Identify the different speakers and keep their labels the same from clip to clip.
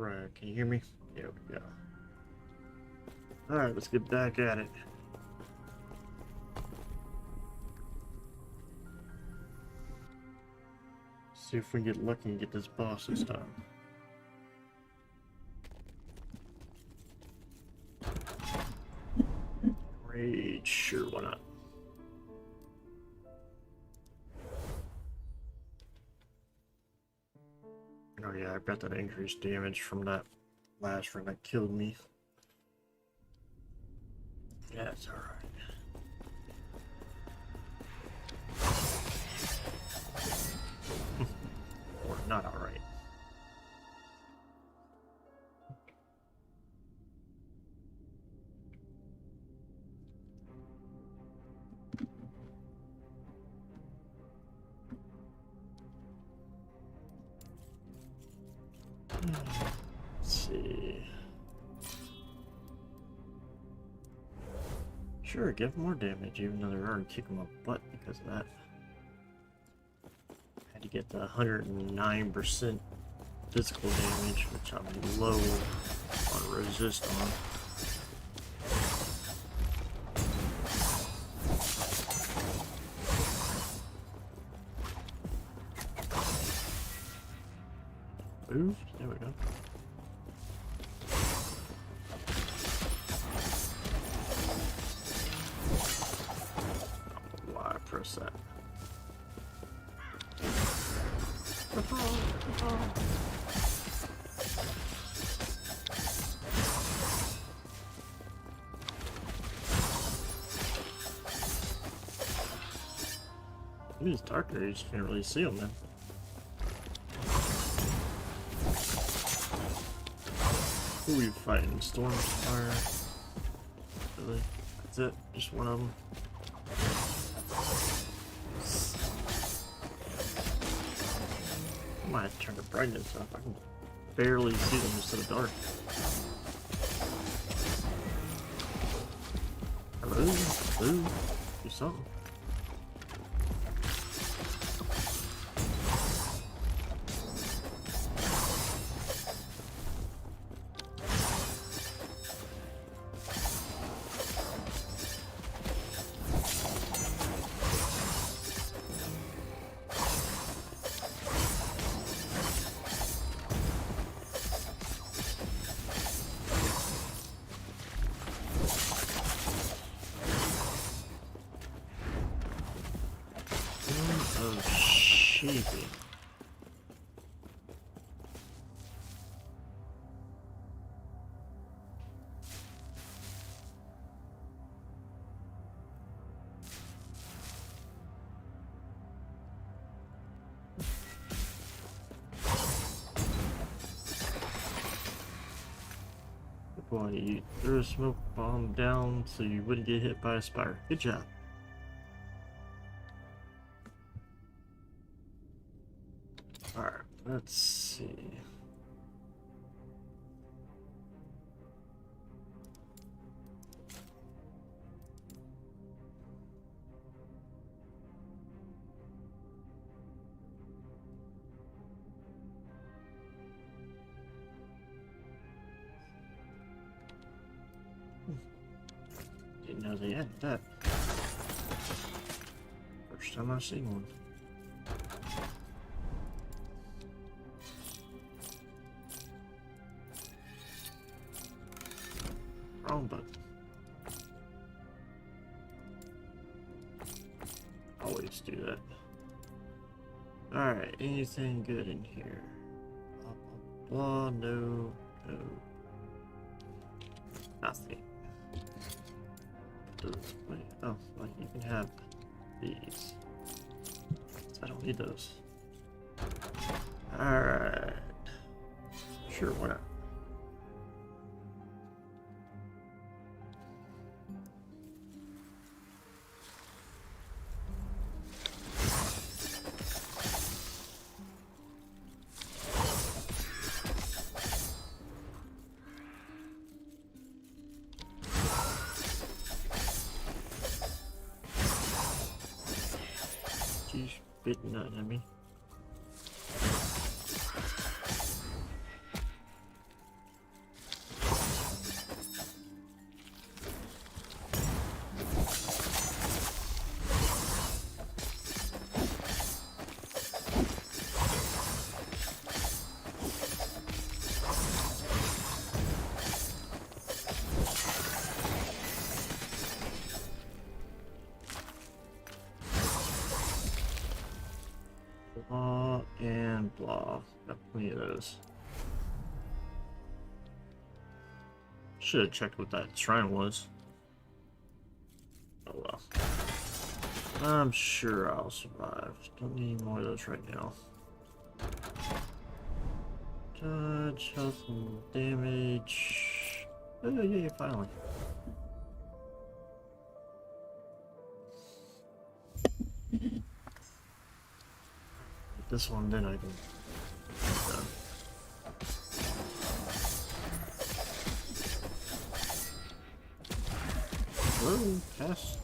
Speaker 1: Right, can you hear me? There we go. Alright, let's get back at it. See if we can get lucky and get this boss this time. Rage, sure, why not? Oh yeah, I got that increased damage from that last run that killed me. Yeah, it's alright. Or not alright. Let's see. Sure, give more damage, even though they're already kicking my butt because of that. Had to get the 109% physical damage, which I'm low on resist on. Move. There we go. Why press that? These dark areas, you can't really see them, man. Who are you fighting? Stormfire? Really? That's it? Just one of them? I might have to turn the brightness up. I can barely see them just in the dark. Hello? Hello? Do something. Of shaping. Boy, you threw a smoke bomb down so you wouldn't get hit by a spire. Good job. Alright, let's see. Didn't know they had that. First time I've seen one. Wrong button. Always do that. Alright, anything good in here? Blah, blah, blah, no, no. Nothing. Wait, oh, wait, you can have these. I don't need those. Alright. Sure, why not? She's spitting that at me. Oh, got plenty of those. Should have checked what that shrine was. Oh well. I'm sure I'll survive. Don't need any more of those right now. Dodge, health, and damage. Oh yeah, finally. This one, then I can. Done. Whoa, pass.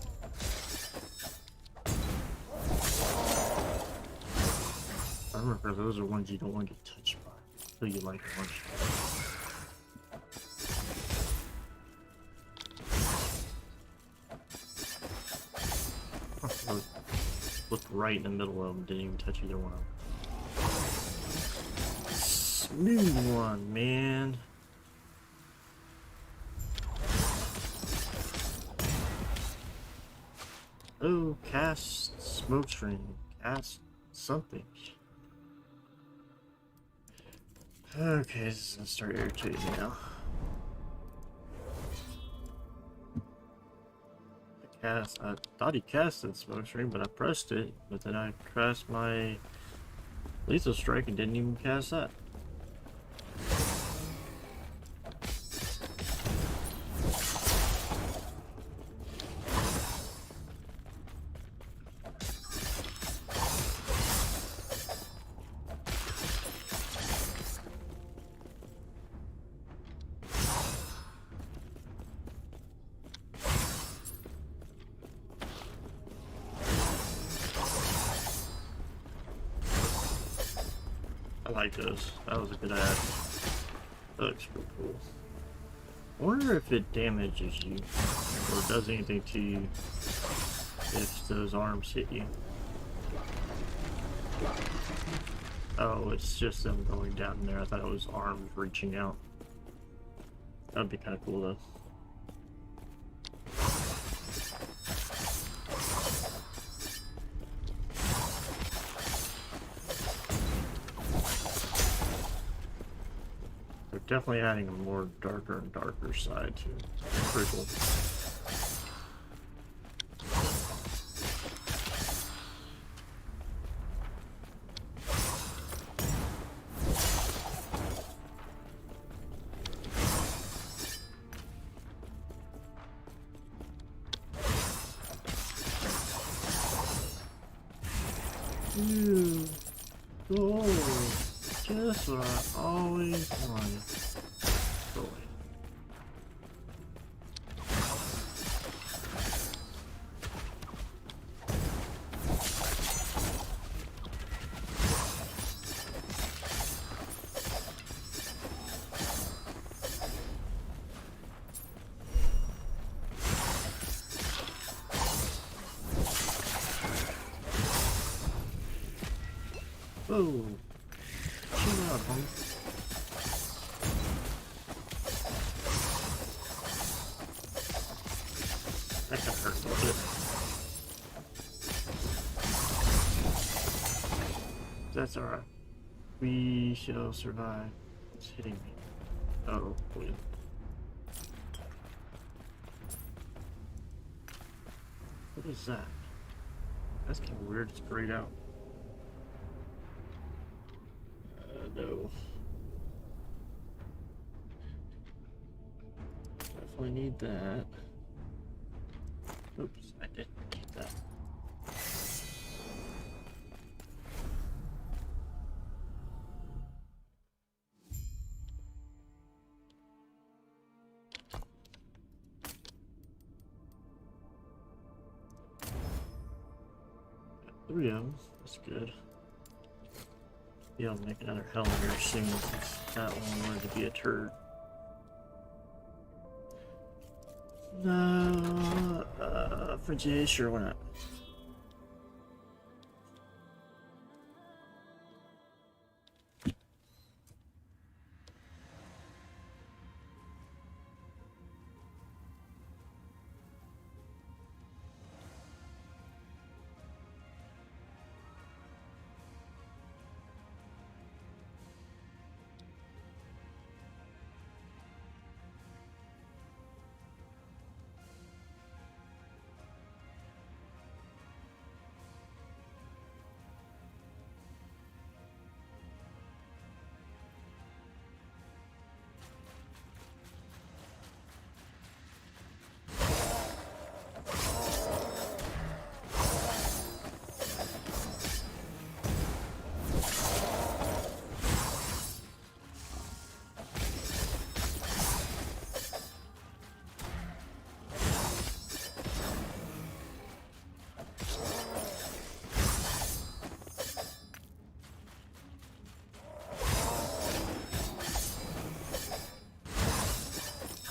Speaker 1: I remember those are ones you don't want to get touched by. So you like orange. Looked right in the middle of them, didn't even touch either one of them. Smooth one, man. Oh, cast smoke screen. Cast something. Okay, this is gonna start irritating now. I thought he casted smoke screen, but I pressed it, but then I cast my lethal strike and didn't even cast that. I like those. That was a good ad. That looks pretty cool. I wonder if it damages you or does anything to you if those arms hit you. Oh, it's just them going down there. I thought it was arms reaching out. That would be kind of cool though. Definitely adding a more darker and darker side to pretty cool. Ew. Gold. Just what I always wanted. Go away. Whoa. Chill out, homie. That kind of hurt a little bit. That's alright. We shall survive. It's hitting me. Oh, boy. What is that? That's kind of weird. It's grayed out. No. Definitely need that. Oops, I didn't keep that. Got 3 of them. That's good. Yeah, I'll make another hell here soon since that one wanted to be a turd. No, for Jay, sure, why not?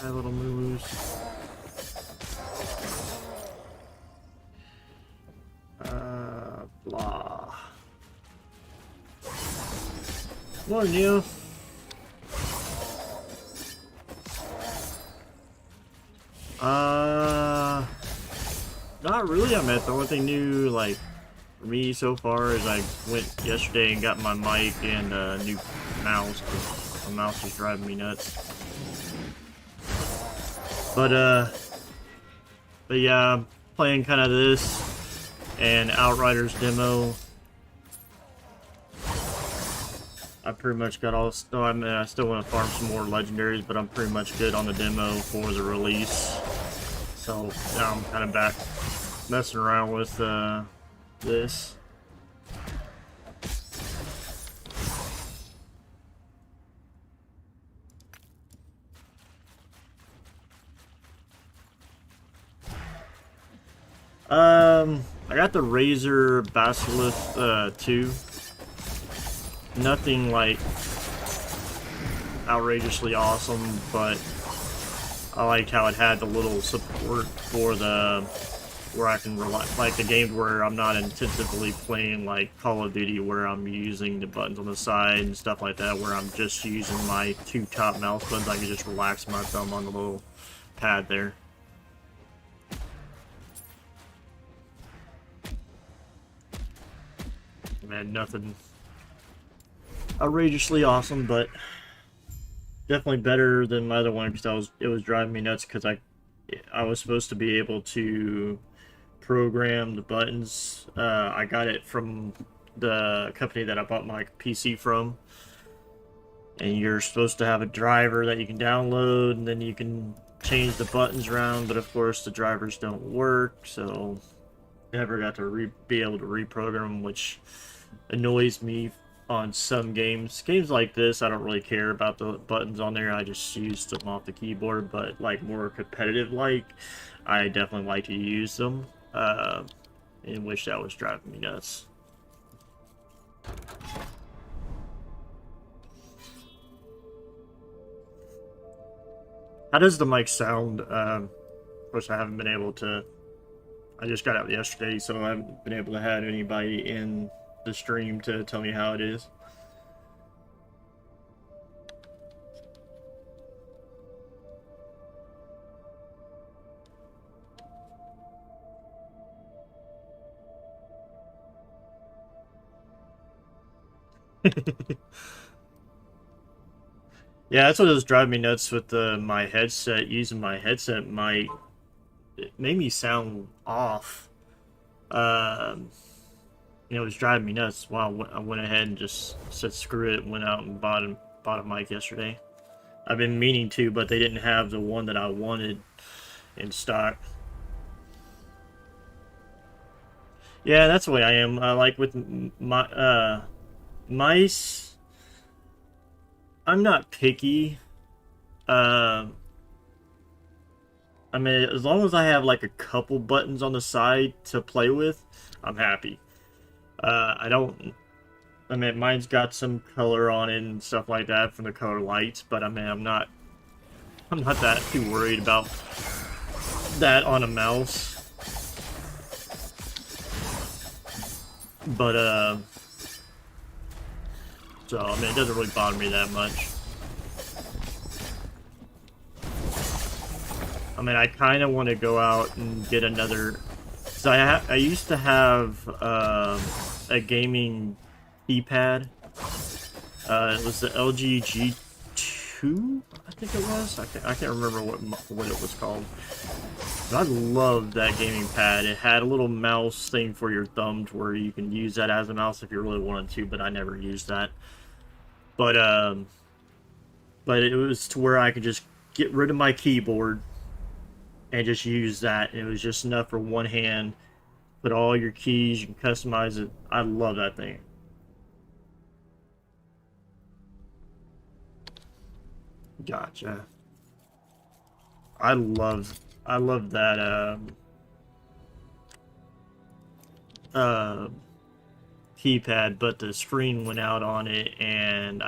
Speaker 1: Hi, little moo-moos. Blah. Morning, you. Not really. I mean, the only thing new, like, for me so far is I went yesterday and got my mic and a new mouse, because my mouse was driving me nuts. But yeah, I'm playing kind of this and Outriders demo. I pretty much got all. No, I mean, I still want to farm some more legendaries, but I'm pretty much good on the demo for the release. So now I'm kind of back messing around with this. I got the Razer Basilisk 2. Nothing like outrageously awesome, but I liked how it had the little support for the where I can like the games where I'm not intensively playing like Call of Duty, where I'm using the buttons on the side and stuff like that, where I'm just using my two top mouse buttons. I can just relax my thumb on the little pad there. Man, nothing outrageously awesome, but definitely better than my other one, because it was driving me nuts, because I was supposed to be able to program the buttons. I got it from the company that I bought my PC from, and you're supposed to have a driver that you can download, and then you can change the buttons around, but of course the drivers don't work, so never got to be able to reprogram them, which annoys me on some games. Games like this, I don't really care about the buttons on there. I just use them off the keyboard, but like more competitive, like, I definitely like to use them. And wish that was driving me nuts. How does the mic sound? Of course, I haven't been able to. I just got out yesterday, so I haven't been able to have anybody in the stream to tell me how it is. Yeah, that's what was driving me nuts with my headset. Using my headset it made me sound off. It was driving me nuts. Wow, I went ahead and just said screw it, and went out and bought a mic yesterday. I've been meaning to, but they didn't have the one that I wanted in stock. Yeah, that's the way I am. Like with my mice, I'm not picky. I mean, as long as I have like a couple buttons on the side to play with, I'm happy. I mean, mine's got some color on it and stuff like that from the color lights, but I mean, I'm not that too worried about that on a mouse. But so I mean, it doesn't really bother me that much. I mean, I kind of want to go out and get another. So I used to have a gaming keypad. It was the LG G2, I think it was. I can't remember what it was called. But I loved that gaming pad. It had a little mouse thing for your thumb, to where you can use that as a mouse if you really wanted to. But I never used that. But it was to where I could just get rid of my keyboard and just use that. And it was just enough for one hand. Put all your keys, you can customize it. I love that thing. Gotcha. I love that keypad, but the screen went out on it, and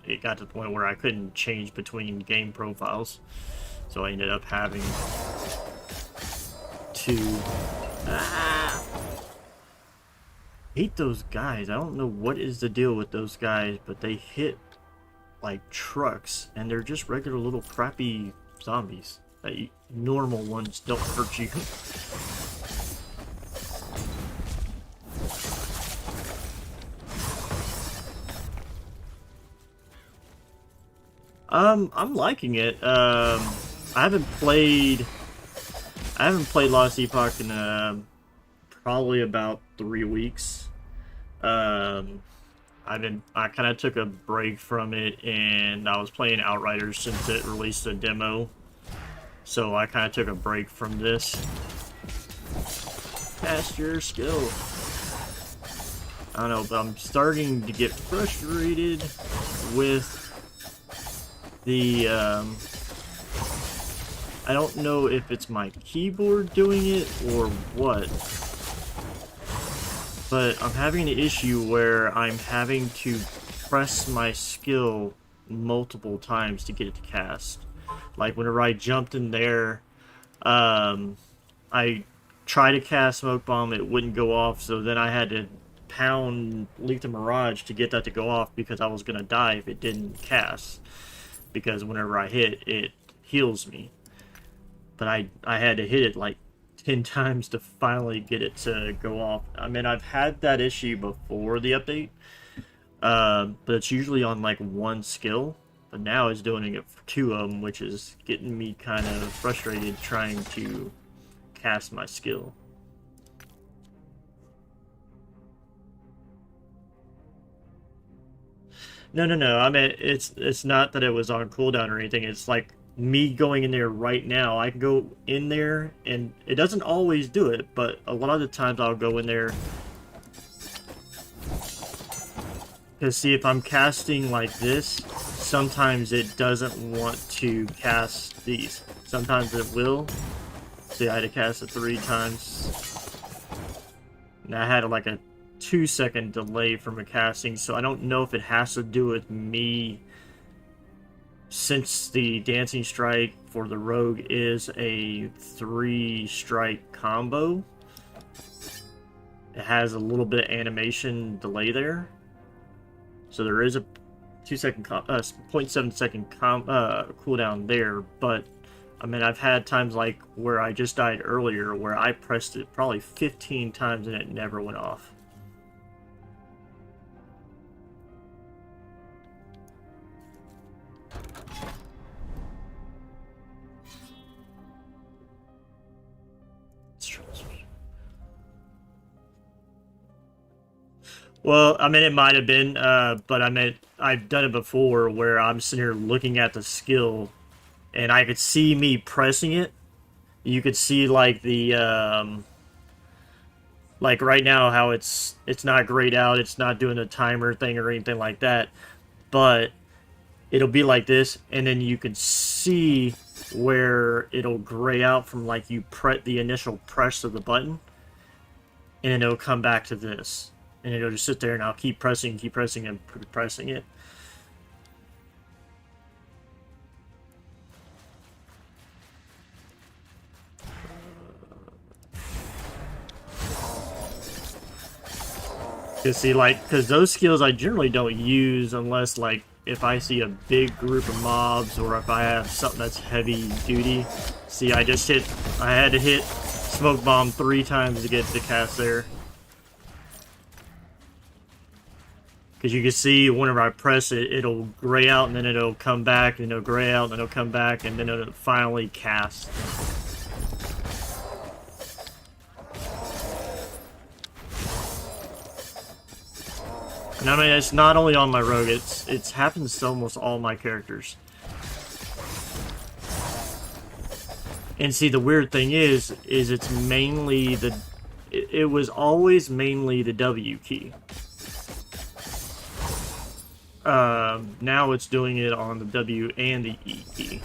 Speaker 1: it got to the point where I couldn't change between game profiles. So I ended up having to... Ah! Hate those guys. I don't know what is the deal with those guys, but they hit like trucks, and they're just regular little crappy zombies. Normal ones don't hurt you. I'm liking it. I haven't played Lost Epoch in probably about 3 weeks. I kind of took a break from it, and I was playing Outriders since it released a demo. So I kind of took a break from this. Test your skill. I don't know, but I'm starting to get frustrated with the, I don't know if it's my keyboard doing it or what, but I'm having an issue where I'm having to press my skill multiple times to get it to cast. Like whenever I jumped in there, I tried to cast Smoke Bomb, it wouldn't go off, so then I had to pound Leap the Mirage to get that to go off because I was going to die if it didn't cast. Because whenever I hit, it heals me. But I had to hit it like 10 times to finally get it to go off. I mean, I've had that issue before the update, but it's usually on like one skill. But now it's doing it for 2 of them, which is getting me kind of frustrated trying to cast my skill. No. I mean, it's not that it was on cooldown or anything. It's like me going in there right now. I can go in there, and it doesn't always do it, but a lot of the times I'll go in there to see if I'm casting like this. Sometimes it doesn't want to cast these. Sometimes it will. See, I had to cast it 3 times. And I had like a 2-second delay from a casting, so I don't know if it has to do with me, since the Dancing Strike for the Rogue is a 3-strike combo. It has a little bit of animation delay there, so there is a 0.7 second cooldown there. But I mean, I've had times like where I just died earlier where I pressed it probably 15 times and it never went off. Well, I mean, it might have been, but I mean, I've done it before where I'm sitting here looking at the skill, and I could see me pressing it. You could see like the, like right now how it's not grayed out, it's not doing a timer thing or anything like that, but it'll be like this, and then you can see where it'll gray out from like you the initial press of the button, and then it'll come back to this. And it'll just sit there, and I'll keep pressing, and pressing it. You see, like, because those skills I generally don't use unless, like, if I see a big group of mobs or if I have something that's heavy duty. See, I had to hit Smoke Bomb 3 times to get the cast there. Because you can see whenever I press it, it'll gray out, and then it'll come back, and it'll gray out, and then it'll come back, and then it'll finally cast. And I mean, it's not only on my rogue, it's happens to almost all my characters. And see, the weird thing is it's mainly it was always mainly the W key. Now it's doing it on the W and the E key.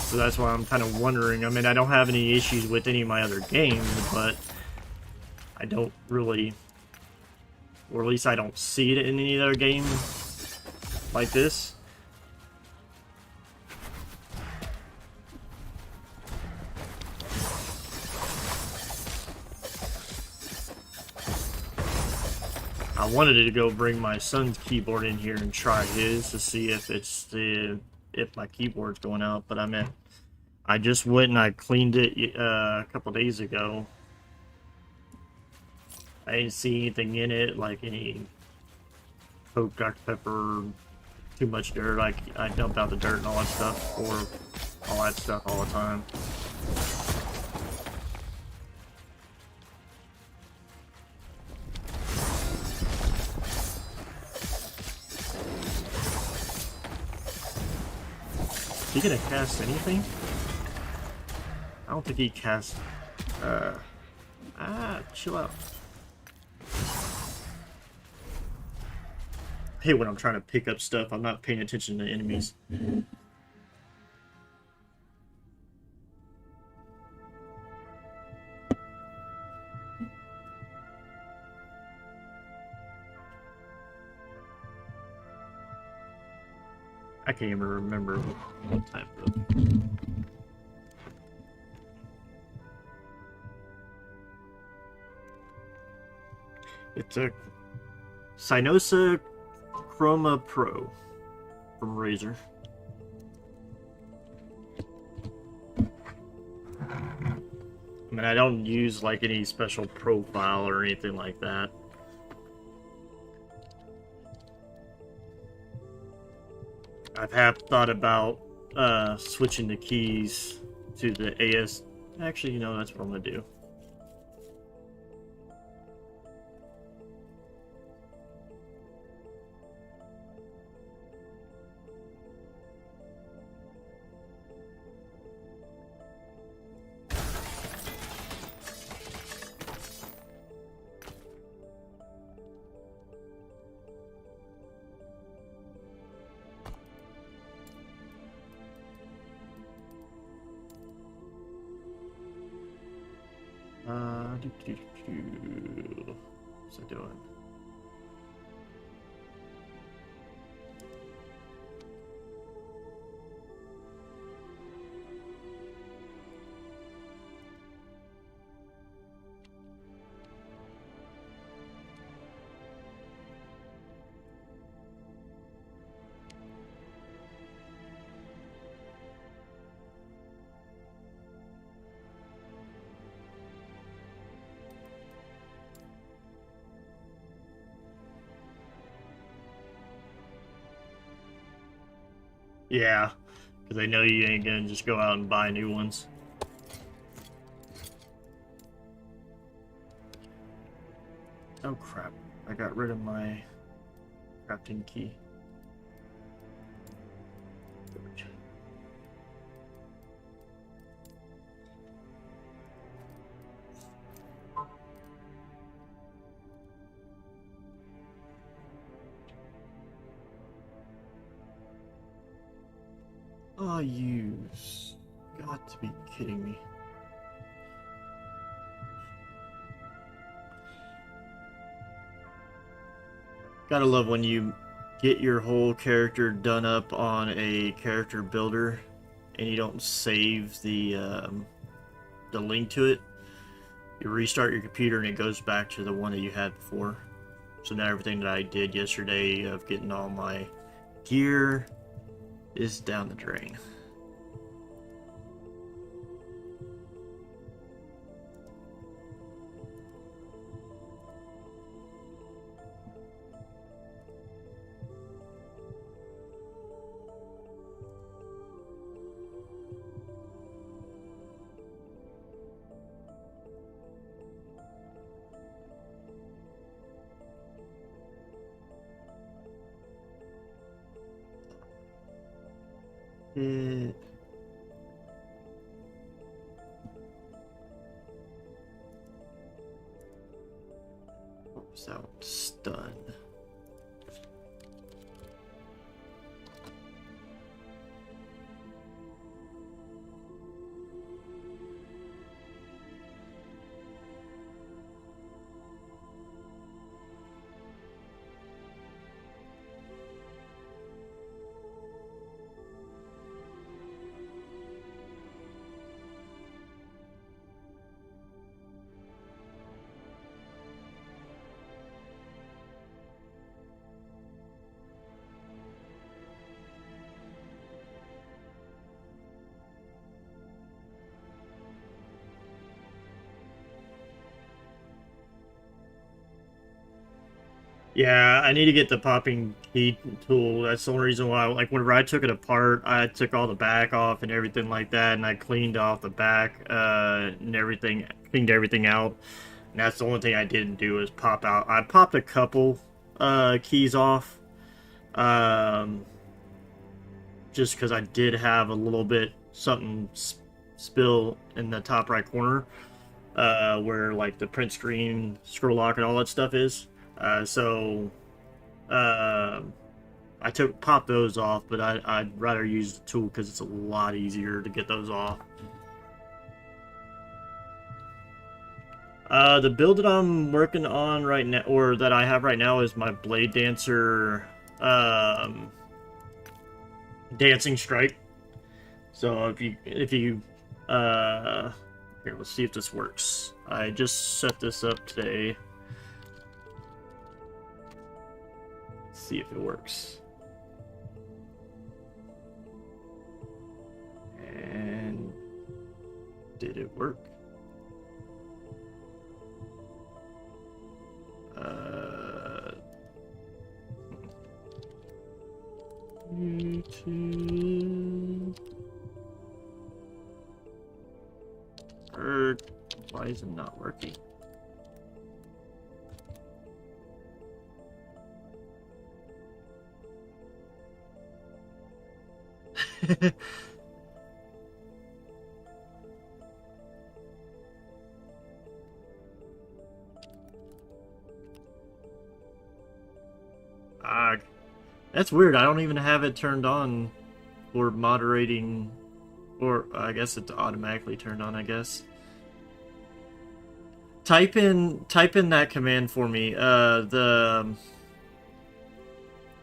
Speaker 1: So that's why I'm kind of wondering. I mean, I don't have any issues with any of my other games, but I don't really, or at least I don't see it in any other game like this. I wanted to go bring my son's keyboard in here and try his to see if if my keyboard's going out, but I just went and I cleaned it a couple days ago. I didn't see anything in it, like any Coke, Dr. Pepper, too much dirt. I dump out the dirt and all that stuff, or all that stuff all the time. Is he gonna cast anything? I don't think he cast. Chill out. I hate when I'm trying to pick up stuff, I'm not paying attention to enemies. I can't even remember what type of. It's a Cynosa Chroma Pro from Razer. I mean, I don't use like any special profile or anything like that. I've thought about switching the keys to the AS. Actually, you know, that's what I'm gonna do. What's it doing? Yeah, because they know you ain't gonna just go out and buy new ones. Oh crap, I got rid of my crafting key. Oh, you got to be kidding me. Gotta love when you get your whole character done up on a character builder and you don't save the link to it. You restart your computer and it goes back to the one that you had before. So now everything that I did yesterday of getting all my gear is down the drain. What was that? Stun. Yeah, I need to get the popping key tool. That's the only reason why, like, whenever I took it apart, I took all the back off and everything like that, and I cleaned off the back, and everything, cleaned everything out. And that's the only thing I didn't do is pop out. I popped a couple, keys off, um, just because I did have a little bit something spill in the top right corner, where, like, the print screen, scroll lock, and all that stuff is. So uh, I popped those off, but I'd rather use the tool because it's a lot easier to get those off. The build that I'm working on right now, or that I have right now, is my Bladedancer dancing strike. So if you here, let's see if this works. I just set this up today. Let's see if it works. And did it work? YouTube. Why is it not working? Ah, that's weird. I don't even have it turned on for moderating, or I guess it's automatically turned on, I guess. Type in that command for me.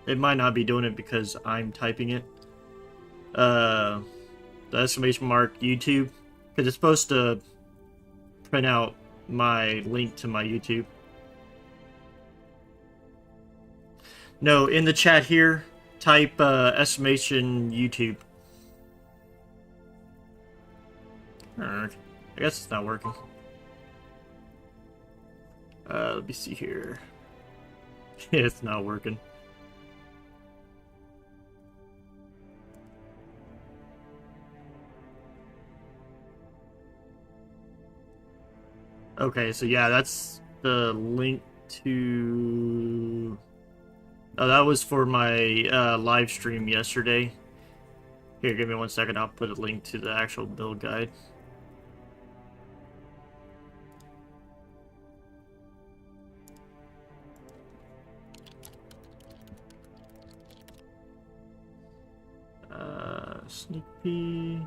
Speaker 1: It might not be doing it because I'm typing it. The exclamation mark YouTube, because it's supposed to print out my link to my YouTube. No, in the chat here, type exclamation YouTube. I guess it's not working. Let me see here. It's not working. Okay, so yeah, that's the link to... Oh, that was for my live stream yesterday. Here, give me 1 second. I'll put a link to the actual build guide. Sneak peek.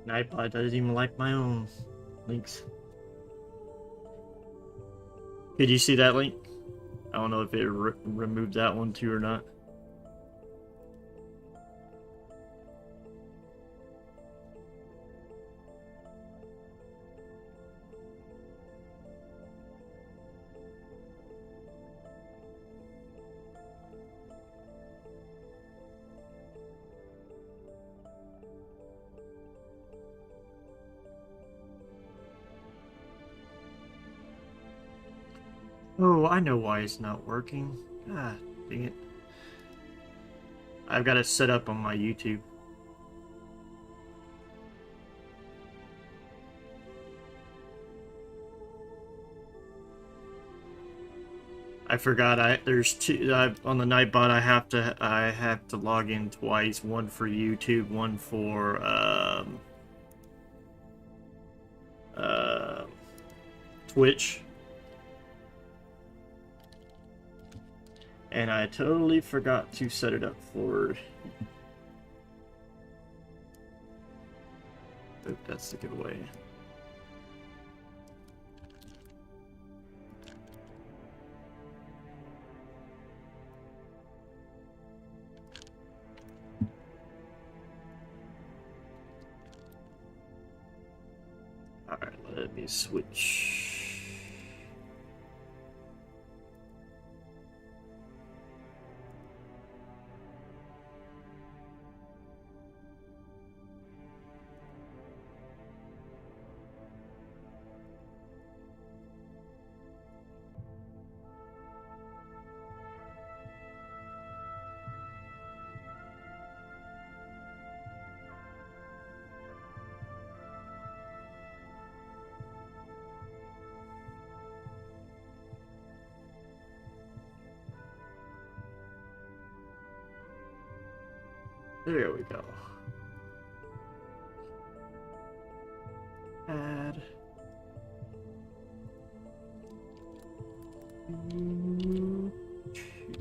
Speaker 1: Nightbot doesn't even like my own links. Did you see that link? I don't know if it removed that one too or not. Oh, I know why it's not working. God dang it. I've got it set up on my YouTube. I forgot. There's two on the Nightbot. I have to log in twice. One for YouTube, one for Twitch. And I totally forgot to set it up for... Oh, that's the giveaway. switch. There we go. Add. Two.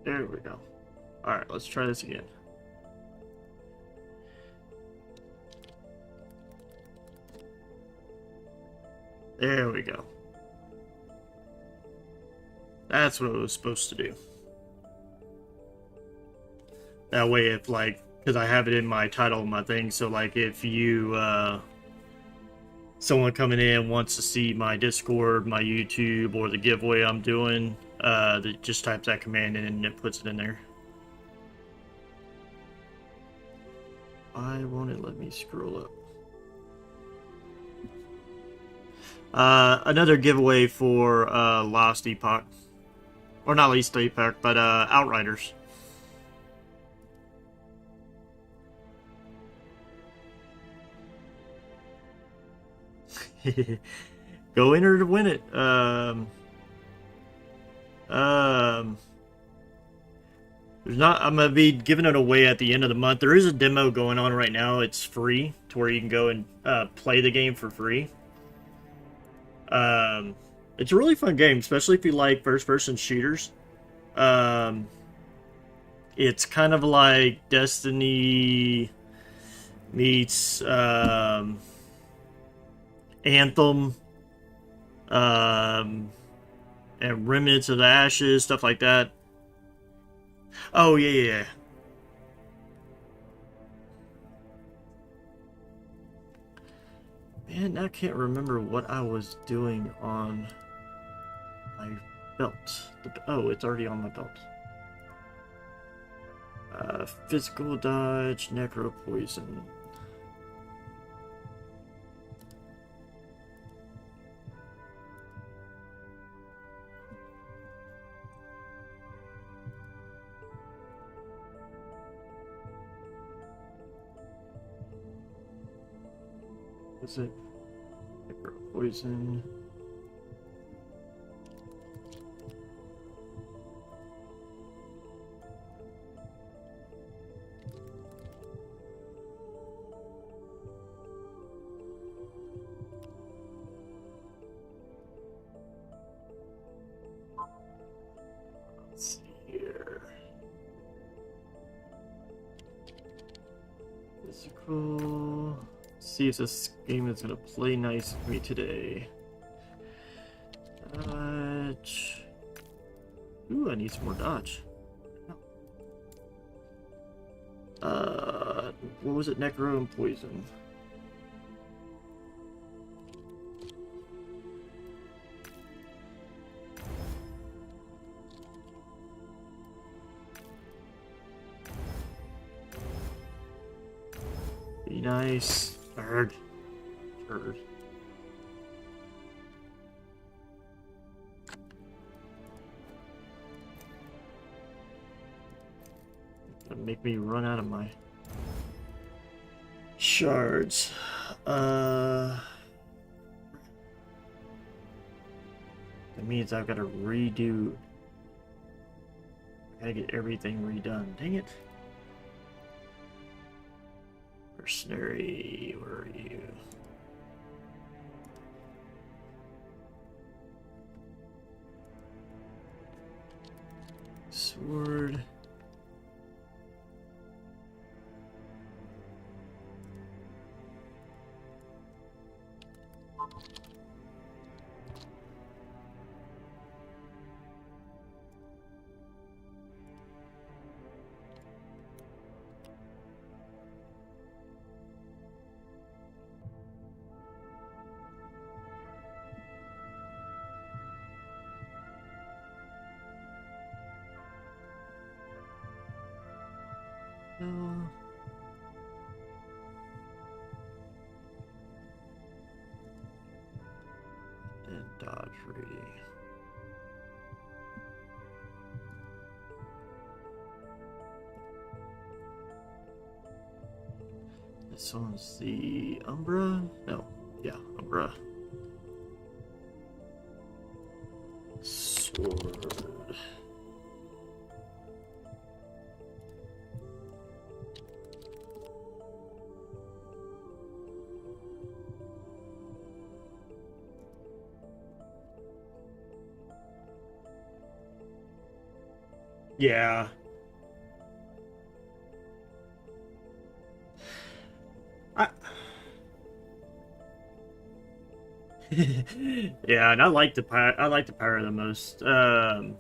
Speaker 1: There we go. Alright, let's try this again. There we go. That's what it was supposed to do. That way, if like, because I have it in my title of my thing, so like if you, someone coming in wants to see my Discord, my YouTube, or the giveaway I'm doing, that just types that command in and it puts it in there. Why won't it let me scroll up? Another giveaway for Lost Epoch. Or not Lost Epoch, but Outriders. Go enter to win it. There's not. I'm gonna be giving it away at the end of the month. There is a demo going on right now. It's free to where you can go and play the game for free. It's a really fun game, especially if you like first-person shooters. It's kind of like Destiny meets Anthem, and Remnants of the Ashes, stuff like that. Oh, yeah. Man, I can't remember what I was doing on my belt. Oh, it's already on my belt. Physical dodge, necro poison. Is it necro poison? Let's see here. Physical. See if this game is gonna play nice with me today. Dodge. Ooh, I need some more dodge. What was it? Necro and poison. Be nice. Bird. Bird. Gonna make me run out of my shards. That means I've got to redo. I gotta get everything redone. Dang it. Mercenary, where are you? Sword. Dodge ready. This one's the Umbra? No. Yeah, Umbra. Sword. Yeah. I Yeah, and I like the Pyro the most. Now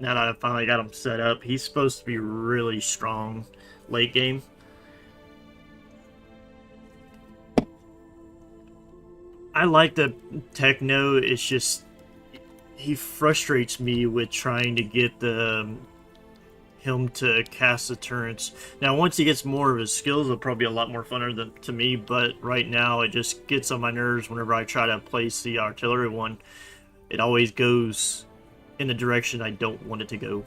Speaker 1: that I finally got him set up, he's supposed to be really strong late game. I like the Techno. It's just he frustrates me with trying to get the him to cast the turrets. Now, once he gets more of his skills, it'll probably be a lot more funner than to me. But right now, it just gets on my nerves whenever I try to place the artillery one. It always goes in the direction I don't want it to go.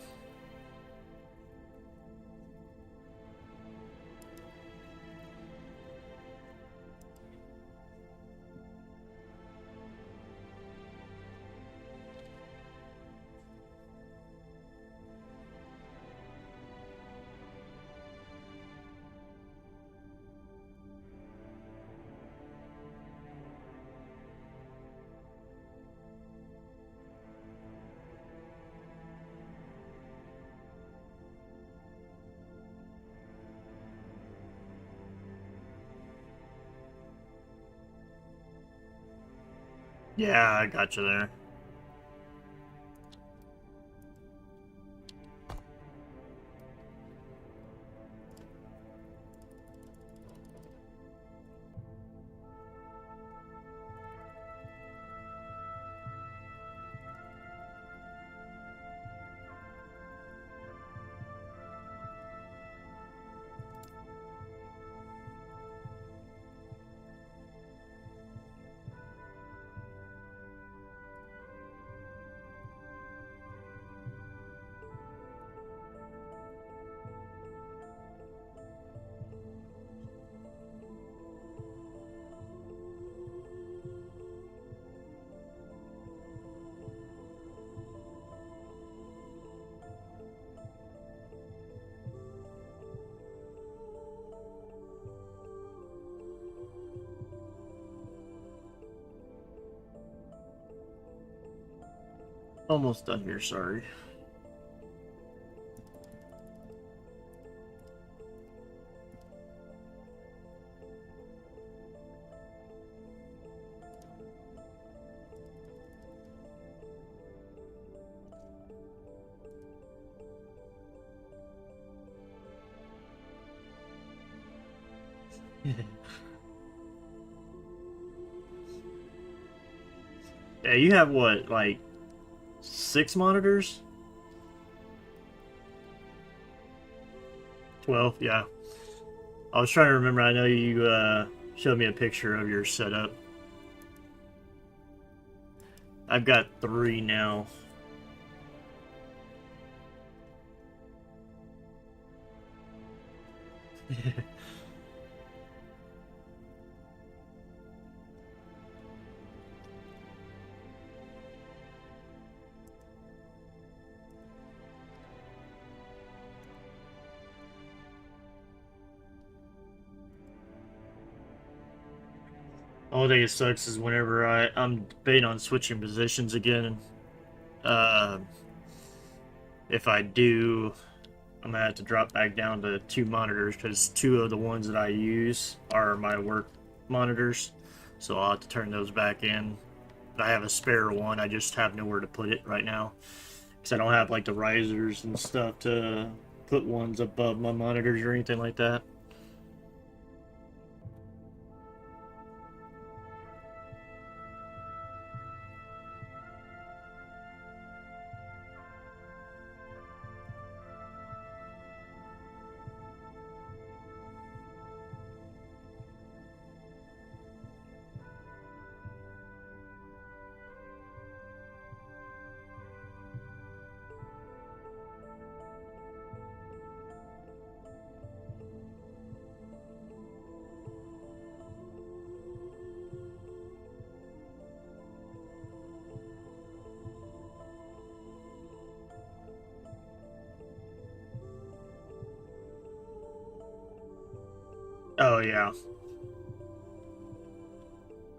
Speaker 1: Yeah, I got you there. Almost done here, sorry. Yeah, you have what, like 6 monitors? 12, yeah. I was trying to remember. I know you showed me a picture of your setup. I've got 3 now. Only thing that sucks is whenever I'm debating on switching positions again. Uh, if I do, I'm gonna have to drop back down to 2 monitors because 2 of the ones that I use are my work monitors. So I'll have to turn those back in. I have a spare one. I just have nowhere to put it right now because I don't have like the risers and stuff to put ones above my monitors or anything like that. Oh yeah.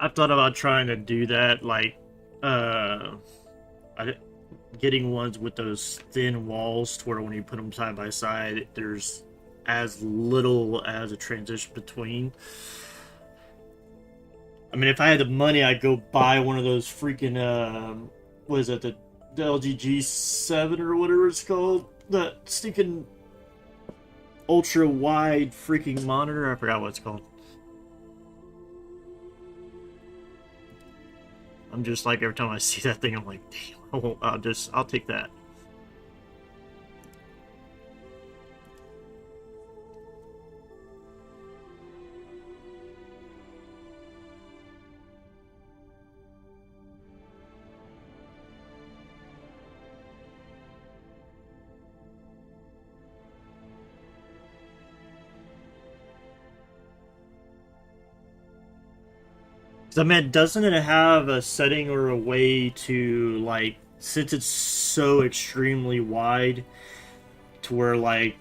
Speaker 1: I've thought about trying to do that, like, uh, I, getting ones with those thin walls to where when you put them side by side, there's as little as a transition between. I mean, if I had the money, I'd go buy one of those freaking, what is it, the LG G7 or whatever it's called? The stinking ultra wide freaking monitor. I forgot what it's called. I'm just like, every time I see that thing, I'm like, damn, I'll take that. So, man, doesn't it have a setting or a way to, like, since it's so extremely wide, to where, like,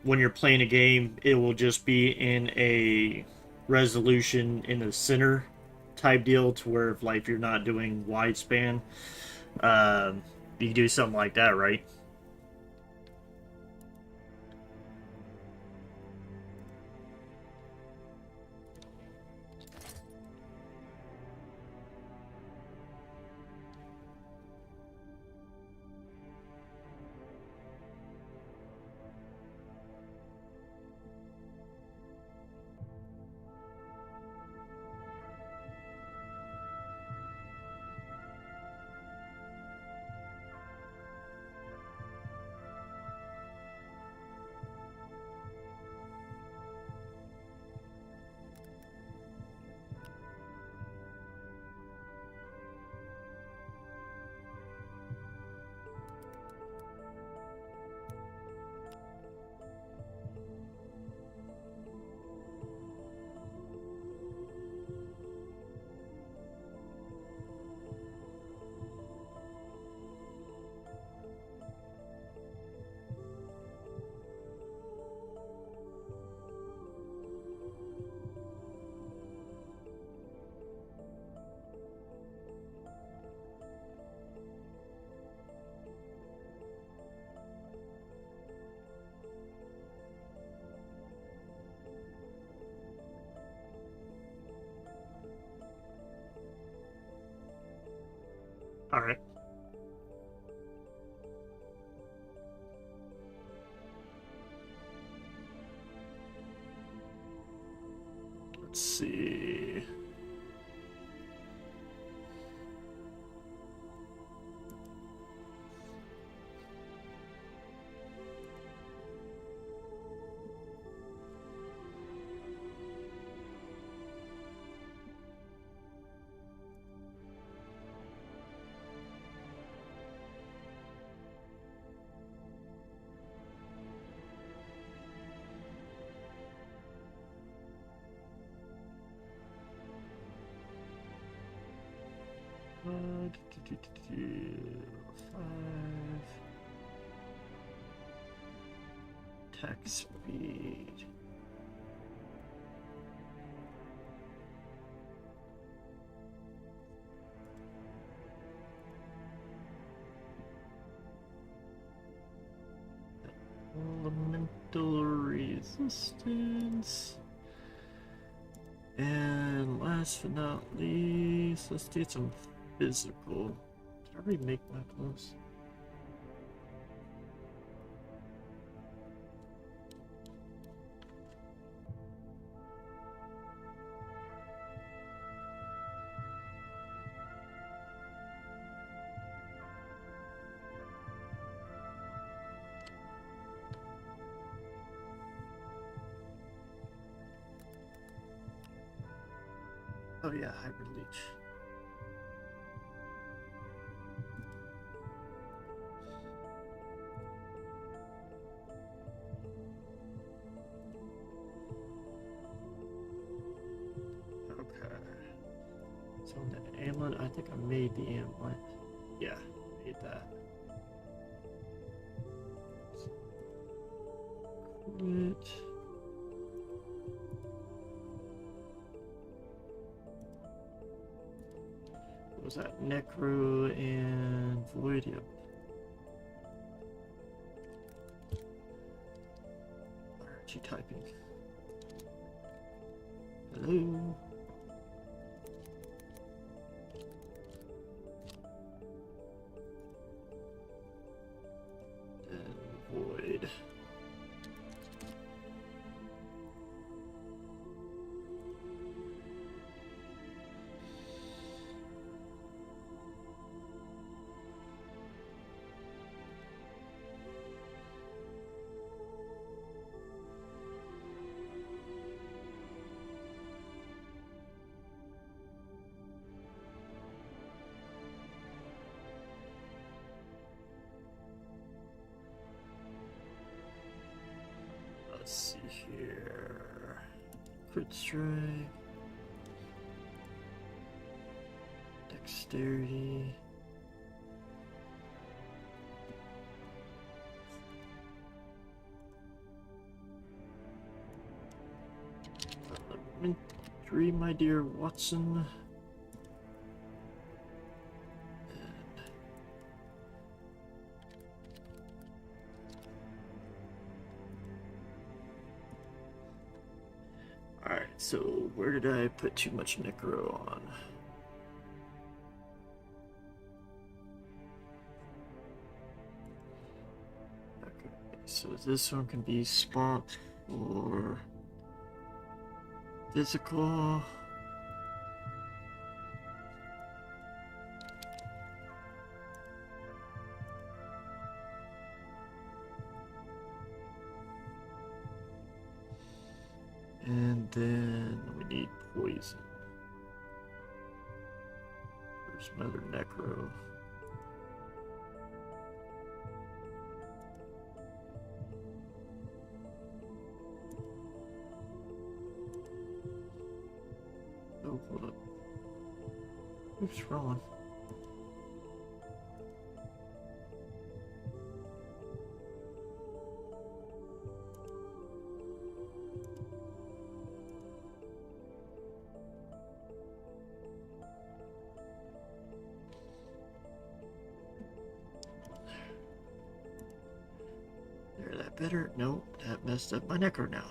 Speaker 1: when you're playing a game, it will just be in a resolution in the center type deal, to where, if, like, if you're not doing widespan, um, you can do something like that, right? All right. Let's see. Five. Text speed. Elemental resistance. And last but not least, let's do some physical. Did I already make my clothes? Oh yeah, hybrid leech. Okay. So the amulet, I think I made the amulet. Yeah, made that. Quit. Was that Necro and Void? Yep. Why aren't you typing? Hello? And Void. Let's see here. Crit strike. Dexterity. Elementary, my dear Watson. Alright, so where did I put too much Necro on? Okay, so this one can be spot or physical. And then we need poison. There's another Necro. Oh, hold up. Oops, wrong one. There, that better? Nope, that messed up my Necro now.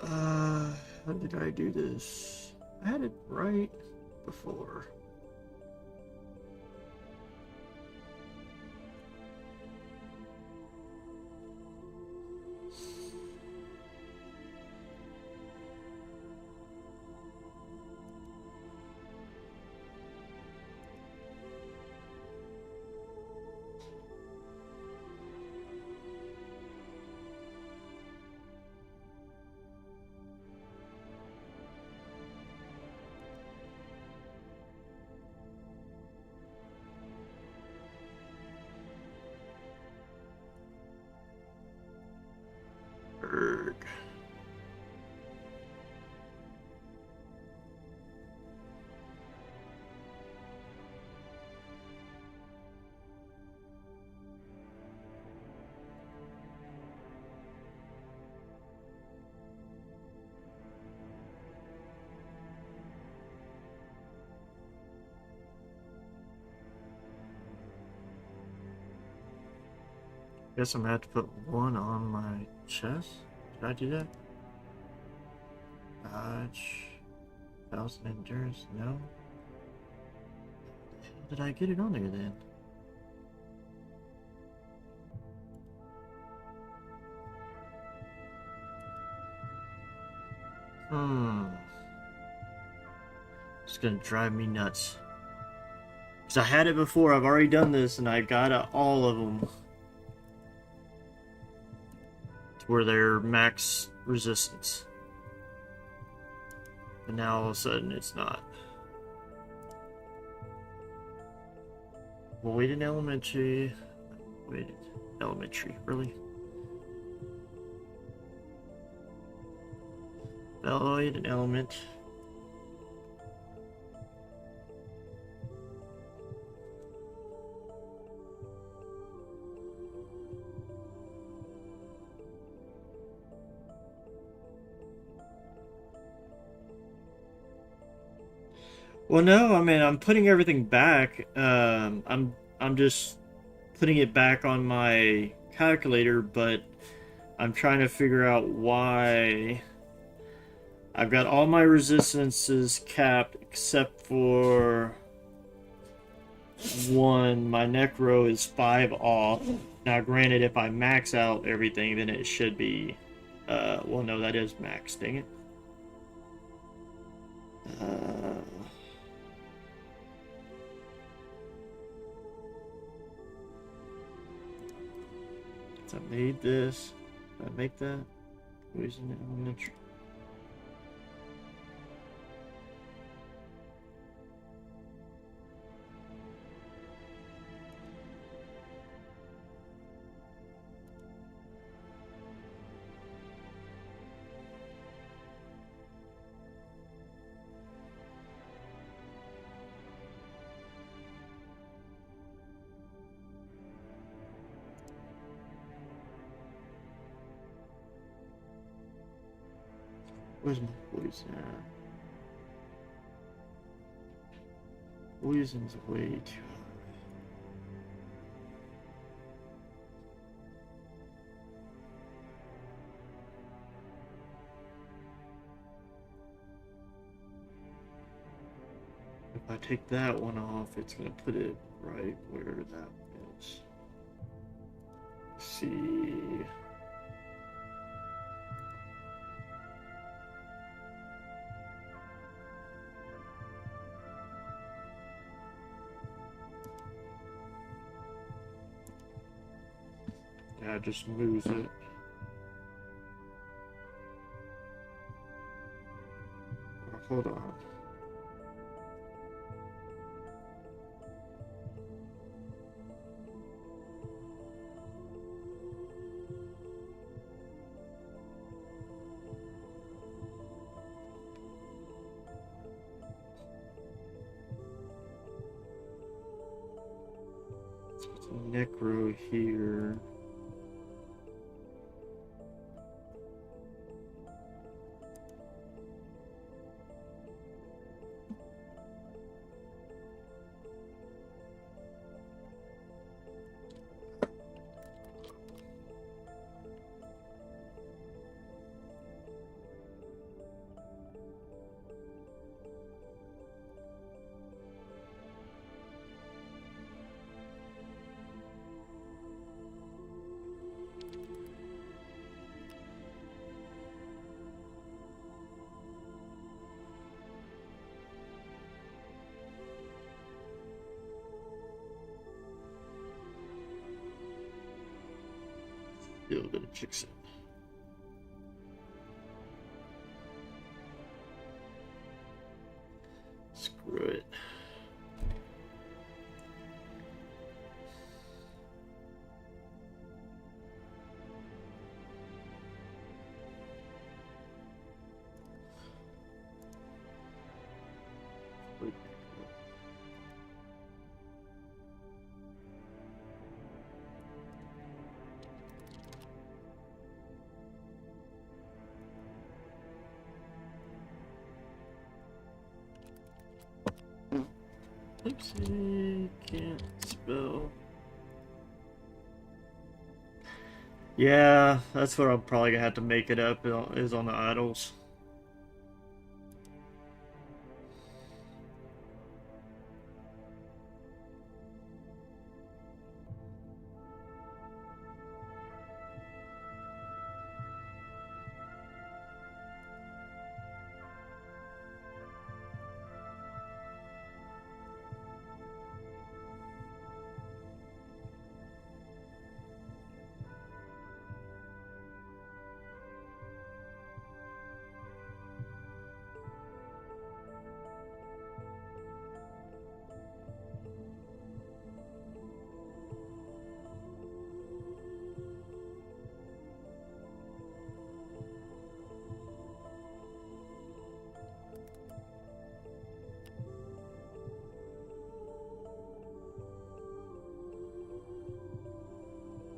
Speaker 1: How did I do this? I had it right before. Erg. Guess I'm gonna have to put one on my chest. Did I do that? Dodge. 1000 endurance? No. How did I get it on there then? It's gonna drive me nuts. Because I had it before, I've already done this, and I got all of them. Where they're max resistance. And now all of a sudden it's not. Void and elementary. Wait, elementary, really? Void and element. Well, no, I mean I'm putting everything back. I'm just putting it back on my calculator, but I'm trying to figure out why I've got all my resistances capped except for one. My necro is 5 off. Now, granted, if I max out everything, then it should be. Well, no, that is max. Dang it. Uh, so I made this. Did I make that? Poison elementary. Where's my poison at? Poison's way too high. If I take that one off, it's gonna put it right where that is. Let's see. Yeah, it just moves it. Oh, hold on. It's a necro here. Still gonna fix it. Screw it. Oopsie, can't spell. Yeah, that's what I'm probably gonna have to make it up is on the idols.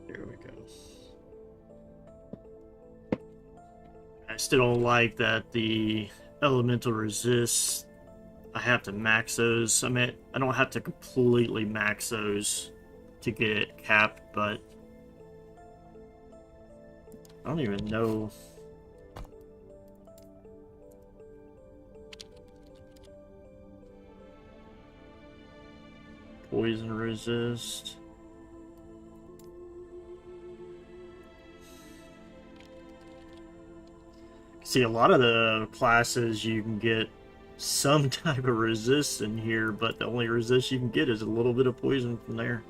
Speaker 1: There we go. I still don't like that the elemental resist I have to max those. I mean, I don't have to completely max those to get it capped, but I don't even know. Poison resist. See, a lot of the classes you can get some type of resist in here, but the only resist you can get is a little bit of poison from there.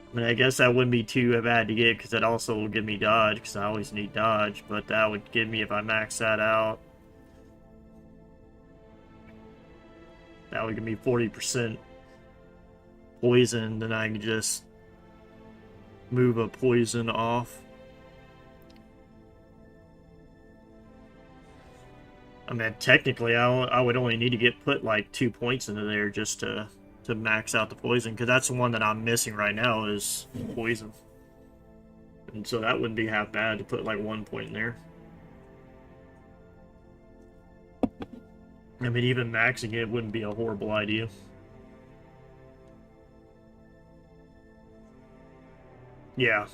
Speaker 1: I mean, I guess that wouldn't be too bad to get, because that also will give me dodge, because I always need dodge, but that would give me, if I max that out, that would give me 40% poison, then I can just move a poison off. I mean, technically, I would only need to get put like 2 points into there just to max out the poison, because that's the one that I'm missing right now is poison. And so that wouldn't be half bad to put like 1 point in there. I mean, even maxing it wouldn't be a horrible idea. Yeah.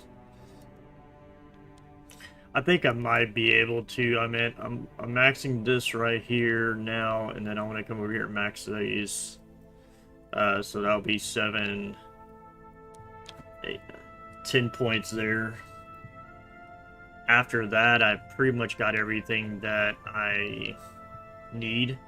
Speaker 1: I think I might be able to. I mean, I'm maxing this right here now, and then I want to come over here and max these. So that'll be 7, 8, 10 points there. After that, I've pretty much got everything that I need.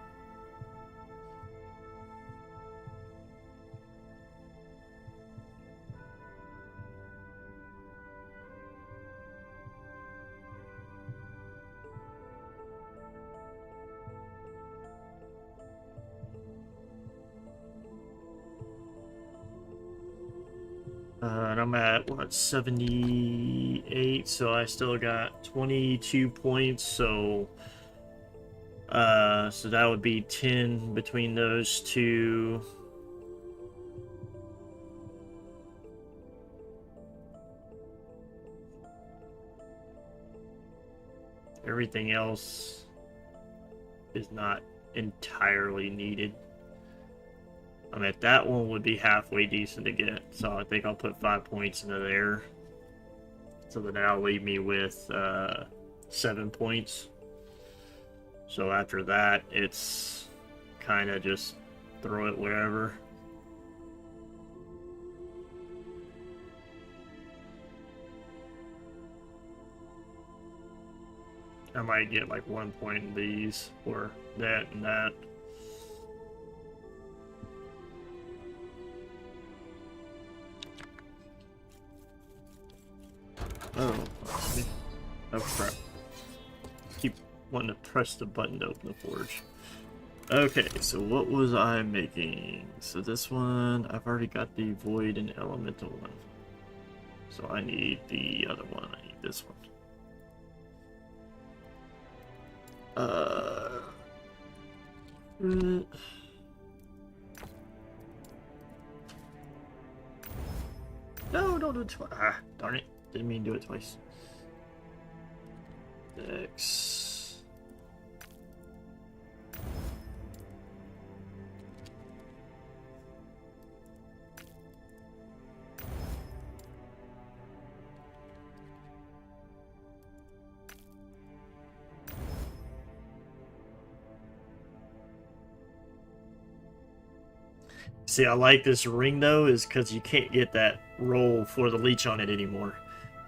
Speaker 1: And I'm at, what, 78, so I still got 22 points, so that would be 10 between those two. Everything else is not entirely needed. I mean, that one would be halfway decent to get, so I think I'll put 5 points into there. So that'll leave me with 7 points. So after that, it's kind of just throw it wherever. I might get like 1 point in these, or that and that. Oh crap. Keep wanting to press the button to open the forge. Okay, so what was I making? So this one, I've already got the void and elemental one. So I need the other one, I need this one. No, don't do it twice. Ah, darn it. Didn't mean to do it twice. X. See, I like this ring though, is because you can't get that roll for the leech on it anymore.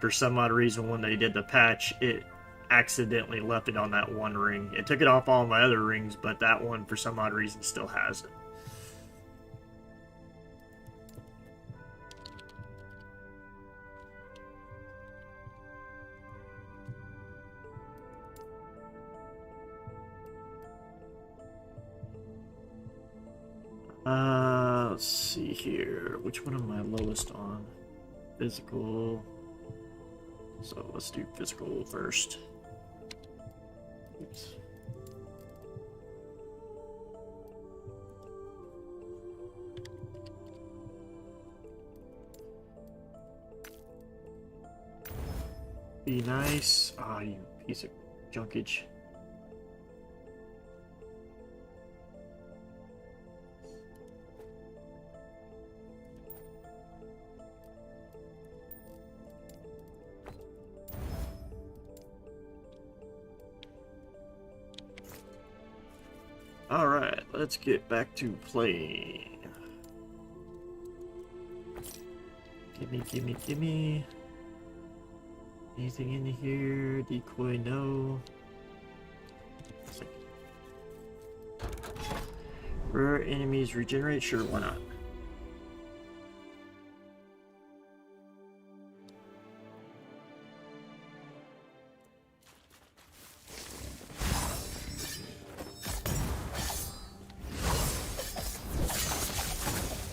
Speaker 1: For some odd reason, when they did the patch, it accidentally left it on that one ring. It took it off all my other rings, but that one, for some odd reason, still has it. Let's see here. Which one am I lowest on? Physical. So let's do physical first. Oops. Be nice. Ah, you piece of junkage. Alright, let's get back to playing. Gimme. Anything in here? Decoy, no. Rare enemies regenerate? Sure, why not?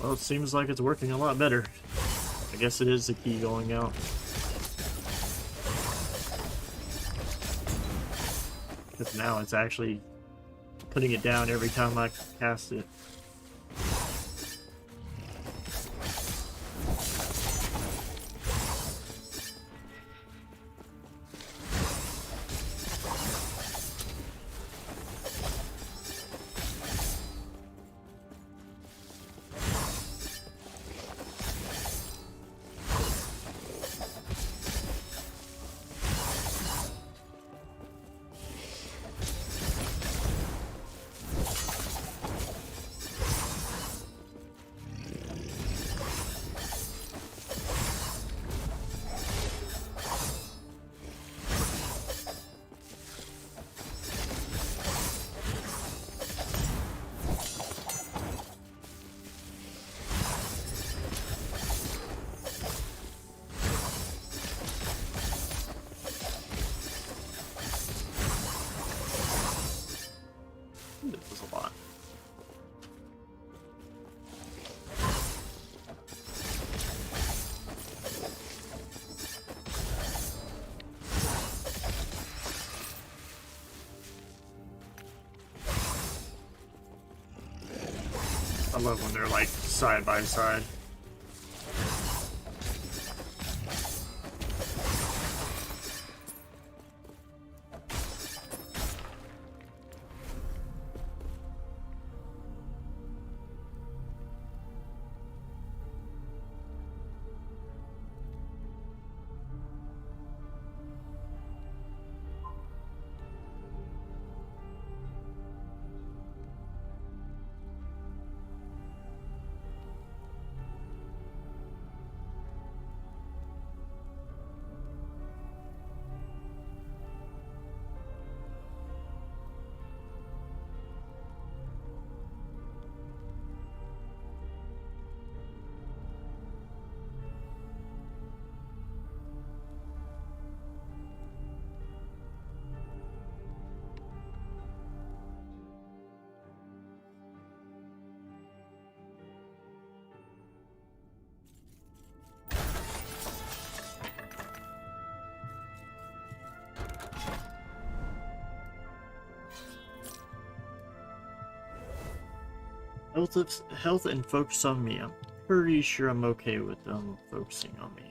Speaker 1: Well, it seems like it's working a lot better. I guess it is the key going out. Because now it's actually putting it down every time I cast it. This is a lot. I love when they're like side by side. Health and focus on me. I'm pretty sure I'm okay with them focusing on me.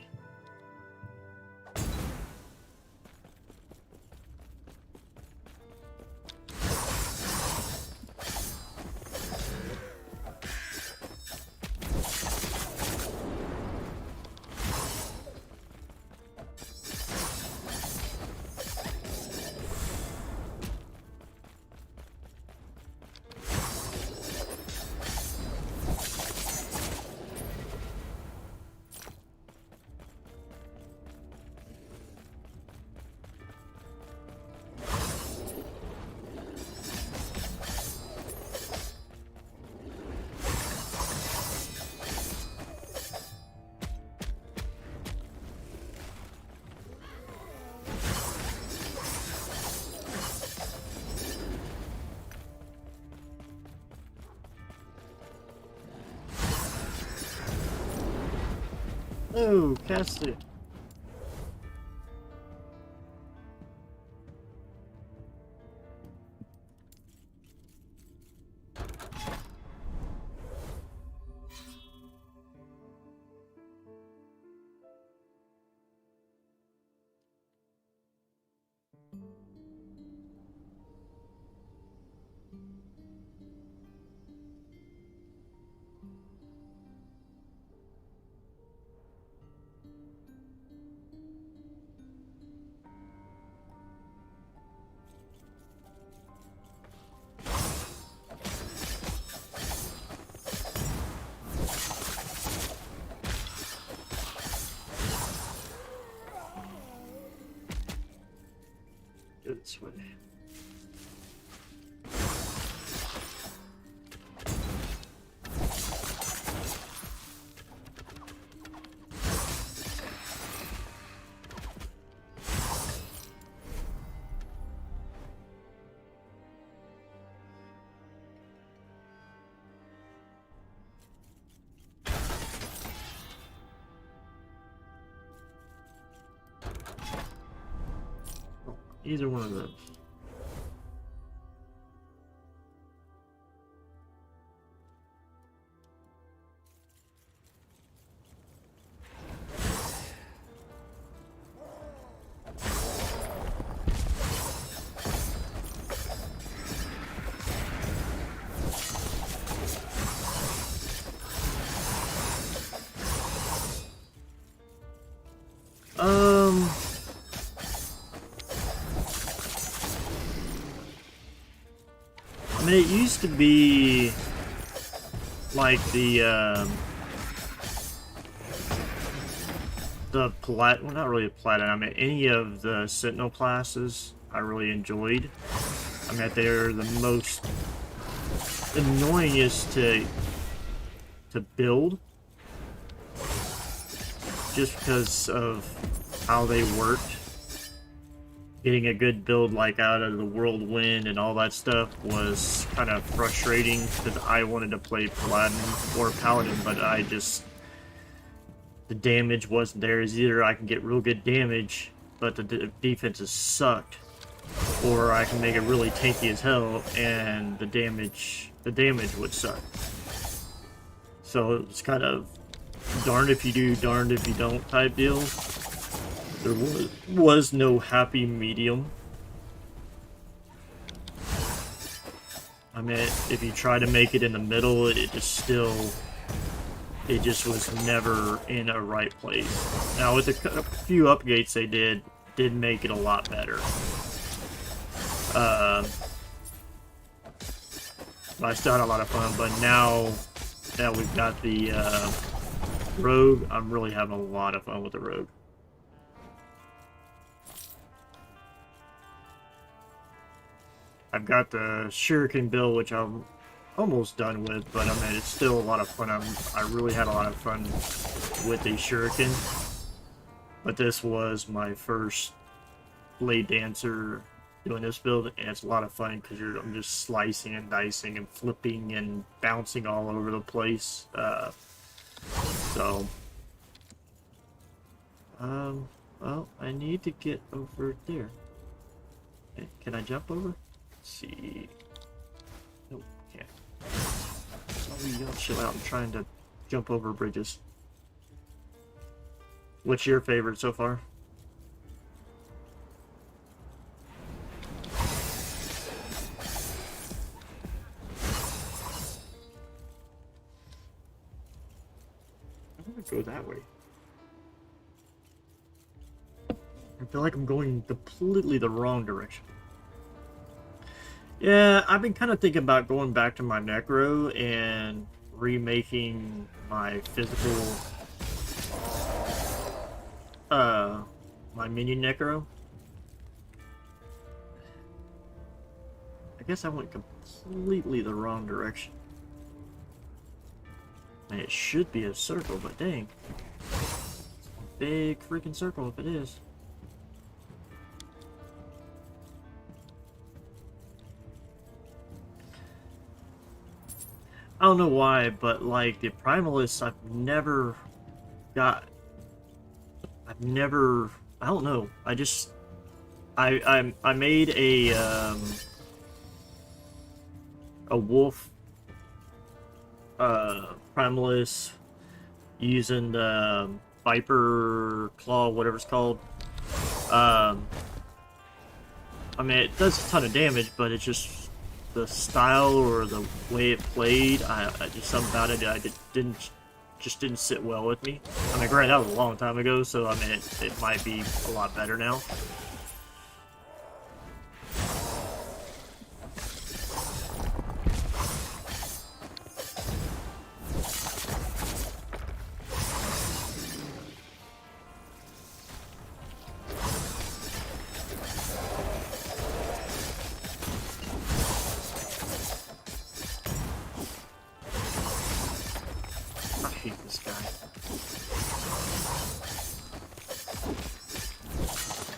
Speaker 1: Oh, cast it. Either one of those. I mean, it used to be like the well, not really a platinum. I mean, any of the Sentinel classes I really enjoyed. I mean, they're the most annoyingest to build, just because of how they worked. Getting a good build like out of the whirlwind and all that stuff was kind of frustrating because I wanted to play Platinum or Paladin, but the damage wasn't there. It's either I can get real good damage, but the defenses sucked, or I can make it really tanky as hell and the damage would suck. So it's kind of darned if you do, darned if you don't type deal. There was no happy medium. I mean, if you try to make it in the middle, it just was never in a right place. Now, with a few updates they did make it a lot better. I still had a lot of fun, but now that we've got the Rogue, I'm really having a lot of fun with the Rogue. I've got the Shuriken build, which I'm almost done with, but I mean, it's still a lot of fun. I really had a lot of fun with the Shuriken. But this was my first Bladedancer doing this build, and it's a lot of fun because I'm just slicing and dicing and flipping and bouncing all over the place. Well, I need to get over there. Okay, can I jump over? See. Nope, can't. Oh, you don't chill out. I'm trying to jump over bridges. What's your favorite so far? I'm gonna go that way. I feel like I'm going completely the wrong direction. Yeah, I've been kind of thinking about going back to my Necro and remaking my physical, my minion Necro. I guess I went completely the wrong direction. And it should be a circle, but dang. Big freaking circle if it is. I don't know why, but like the Primalists, I don't know. I made a wolf Primalist using the Viper Claw, whatever it's called. I mean, it does a ton of damage, but it's just the style or the way it played. I just something about it didn't sit well with me. I mean, granted, that was a long time ago, so I mean, it might be a lot better now.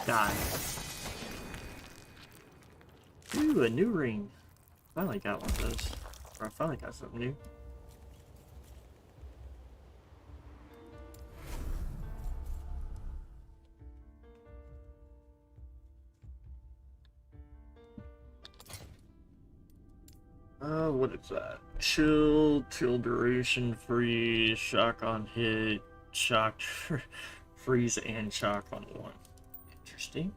Speaker 1: Die. Ooh, a new ring. Finally got one of those. Or I finally got something new. What is that? Chill, till duration, freeze, shock on hit, shock, freeze, and shock on one. Interesting.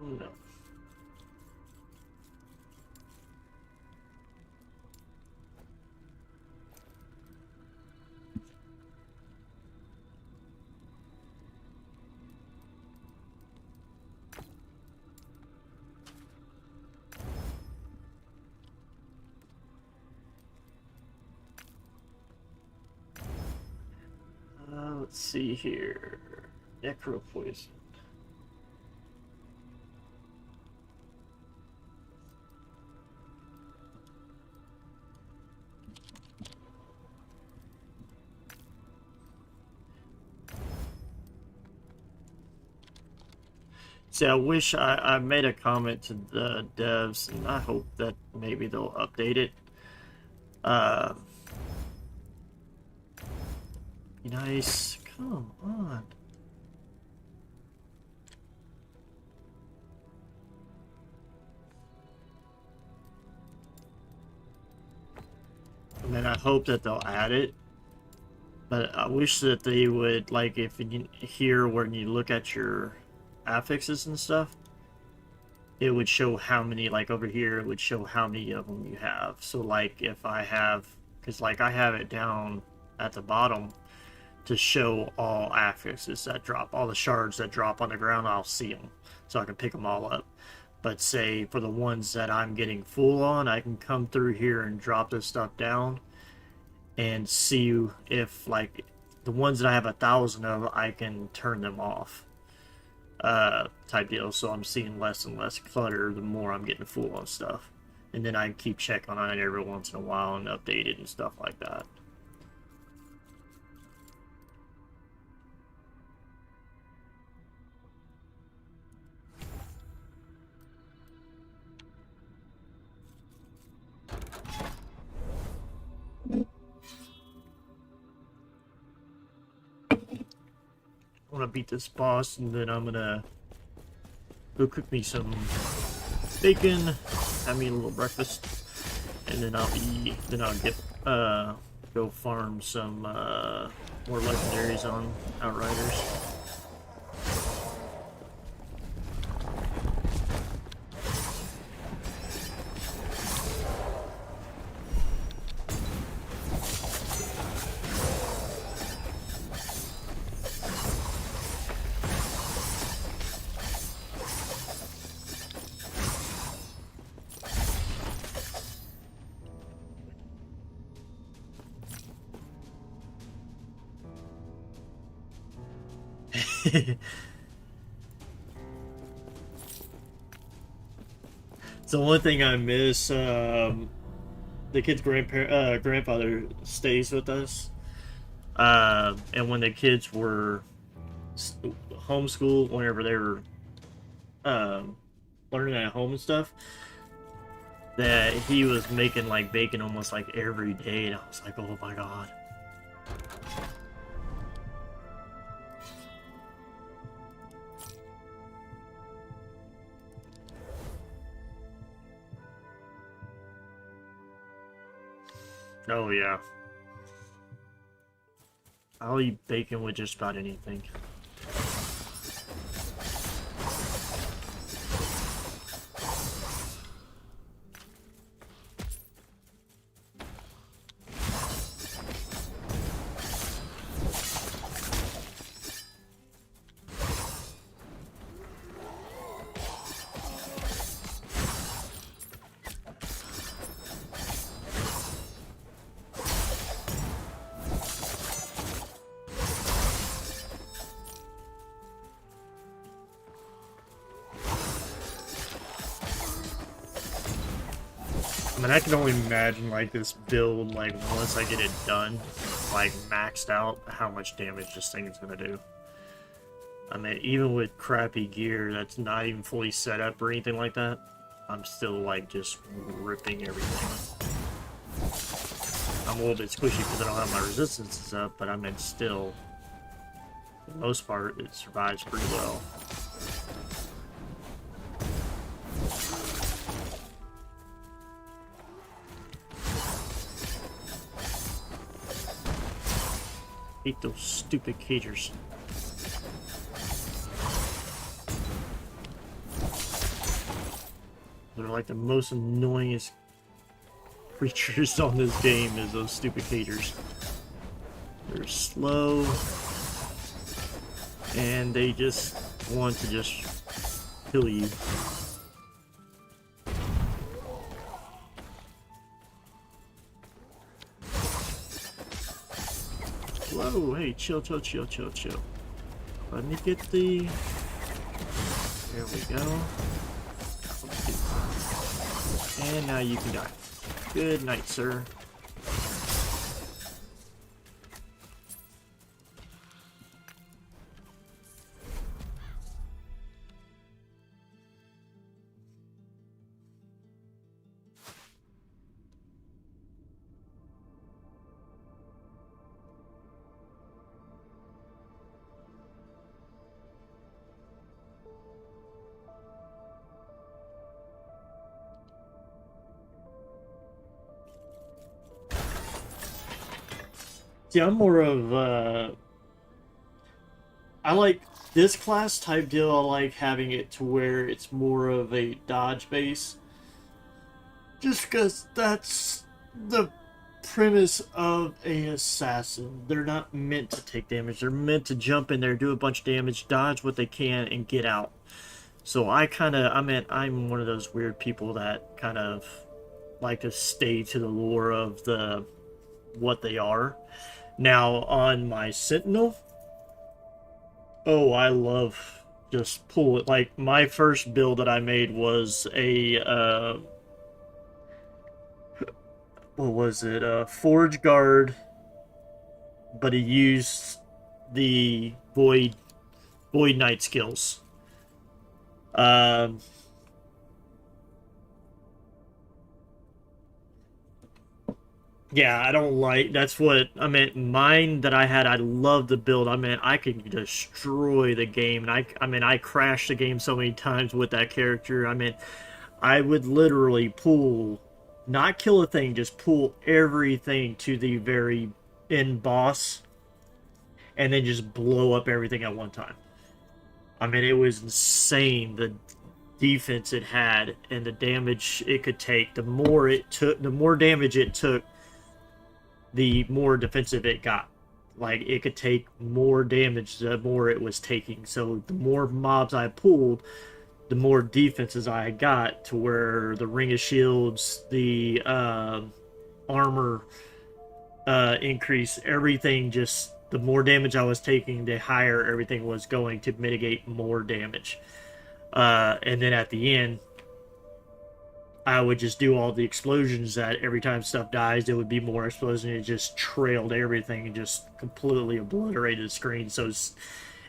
Speaker 1: No. Let's see here. Necro poison. See, I wish I made a comment to the devs, and I hope that maybe they'll update it. Be nice. Come on. I mean, I hope that they'll add it. But I wish that they would, like, if you here when you look at your affixes and stuff, it would show how many, like over here, it would show how many of them you have. So, like, if I have, because, like, I have it down at the bottom to show all affixes that drop, all the shards that drop on the ground, I'll see them. So I can pick them all up. But say, for the ones that I'm getting full on, I can come through here and drop this stuff down and see if, like, the ones that I have 1,000 of, I can turn them off, type deal. So I'm seeing less and less clutter the more I'm getting full on stuff, and then I keep checking on it every once in a while and update it and stuff like that. I want to beat this boss, and then I'm gonna go cook me some bacon, have me a little breakfast, and then I'll get go farm some more legendaries on Outriders. So one thing I miss, the kid's grandfather stays with us, and when the kids were homeschooled, whenever they were learning at home and stuff, that he was making like bacon almost like every day, and I was like, oh my god. Oh yeah. I'll eat bacon with just about anything. I mean, I can only imagine, like, this build, like, once I get it done, like, maxed out, how much damage this thing is gonna do. I mean, even with crappy gear that's not even fully set up or anything like that, I'm still like just ripping everything. I'm a little bit squishy because I don't have my resistances up, but I mean, still, for the most part, it survives pretty well. Hate those stupid cagers. They're like the most annoyingest creatures on this game is those stupid cagers. They're slow, and they just want to just kill you. Whoa, hey, chill, chill, chill, chill, chill. Let me get the... There we go. And now you can die. Good night, sir. See, I'm more of, I like this class type deal. I like having it to where it's more of a dodge base. Just because that's the premise of a assassin. They're not meant to take damage. They're meant to jump in there, do a bunch of damage, dodge what they can, and get out. So I'm one of those weird people that kind of like to stay to the lore of what they are. Now, on my Sentinel, oh, I love just pull it. Like, my first build that I made was a, what was it? A Forge Guard, but he used the Void Knight skills. Yeah, I don't like. That's what I meant. Mine that I had, I loved the build. I mean, I could destroy the game, and I crashed the game so many times with that character. I mean, I would literally pull, not kill a thing, just pull everything to the very end boss, and then just blow up everything at one time. I mean, it was insane. The defense it had and the damage it could take. The more damage it took, the more defensive it got. Like, it could take more damage the more it was taking. So the more mobs I pulled, the more defenses I got, to where the Ring of Shields, the armor increase, everything, just the more damage I was taking, the higher everything was going to mitigate more damage. And then at the end, I would just do all the explosions that every time stuff dies, there would be more explosions. It just trailed everything and just completely obliterated the screen. So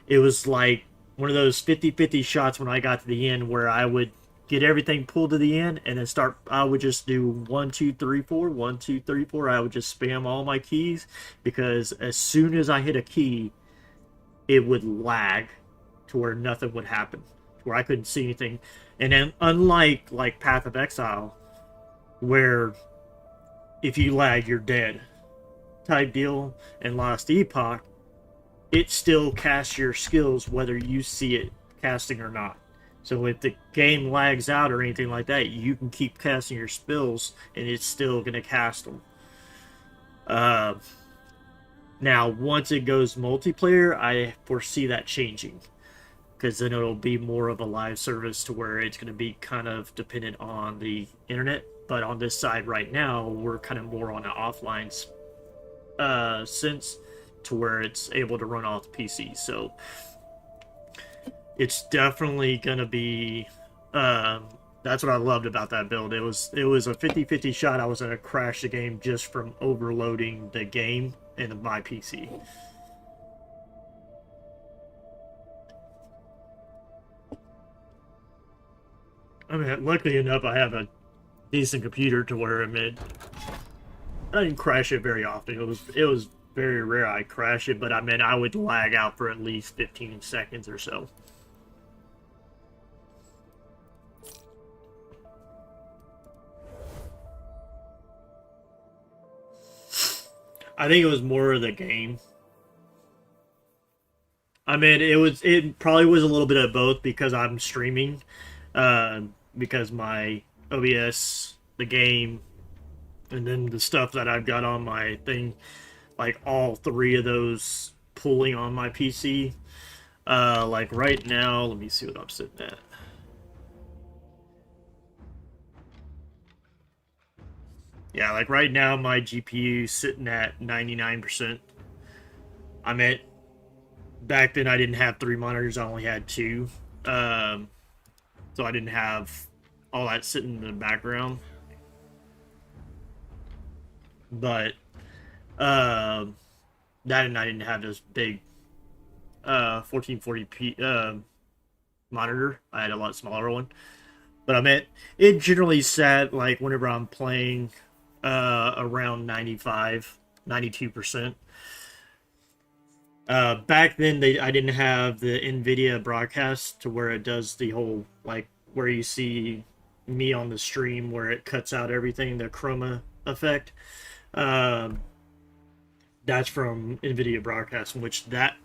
Speaker 1: it was like one of those 50-50 shots when I got to the end, where I would get everything pulled to the end and then I would just do 1, 2, 3, 4, 1, 2, 3, 4. I would just spam all my keys, because as soon as I hit a key, it would lag to where nothing would happen, where I couldn't see anything. And then, unlike like Path of Exile, where if you lag, you're dead type deal, and Lost Epoch, it still casts your skills whether you see it casting or not. So if the game lags out or anything like that, you can keep casting your spells, and it's still going to cast them. Now, once it goes multiplayer, I foresee that changing, because then it'll be more of a live service, to where it's going to be kind of dependent on the internet. But on this side right now, we're kind of more on an offline sense, to where it's able to run off the PC. So it's definitely going to be, that's what I loved about that build. It was a 50-50 shot. I was going to crash the game just from overloading the game in my PC. I mean, luckily enough, I have a decent computer to where I didn't crash it very often. It was very rare I crash it, but I mean, I would lag out for at least 15 seconds or so. I think it was more of the game. I mean, it probably was a little bit of both because I'm streaming, uh, because my OBS, the game, and then the stuff that I've got on my thing, like all three of those pulling on my PC. Like right now, let me see what I'm sitting at. Yeah, like right now, my GPU sitting at 99%. I'm at back then I didn't have three monitors, I only had two. Um, so I didn't have all that sitting in the background. But that and I didn't have this big 1440p monitor. I had a lot smaller one. But I mean, it generally sat like whenever I'm playing around 95, 92%. Back then, I didn't have the NVIDIA broadcast to where it does the whole, like, where you see me on the stream where it cuts out everything, the chroma effect. Um, that's from NVIDIA broadcast, in which that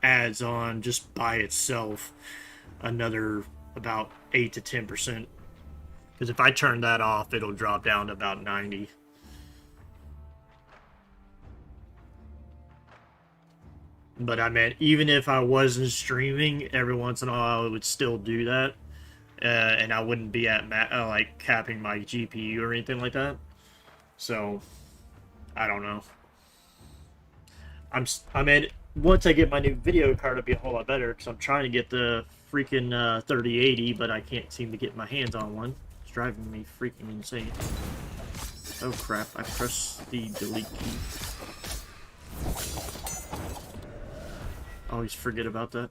Speaker 1: adds on just by itself another about 8 to 10%. Because if I turn that off, it'll drop down to about 90. But I mean, even if I wasn't streaming, every once in a while I would still do that, and I wouldn't be at like capping my GPU or anything like that. So I don't know. I mean, once I get my new video card, it'll be a whole lot better because I'm trying to get the freaking 3080, but I can't seem to get my hands on one. It's driving me freaking insane. Oh crap! I pressed the delete key. Always forget about that.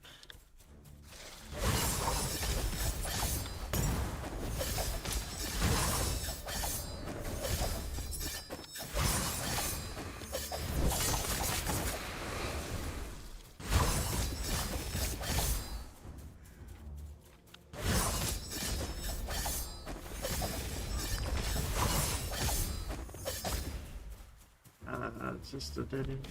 Speaker 1: It's just a dead end.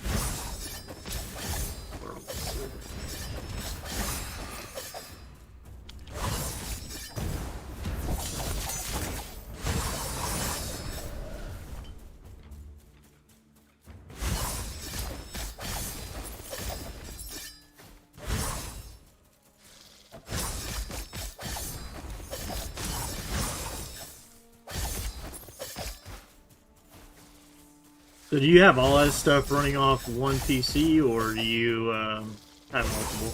Speaker 1: So do you have all that stuff running off one PC, or do you have multiple?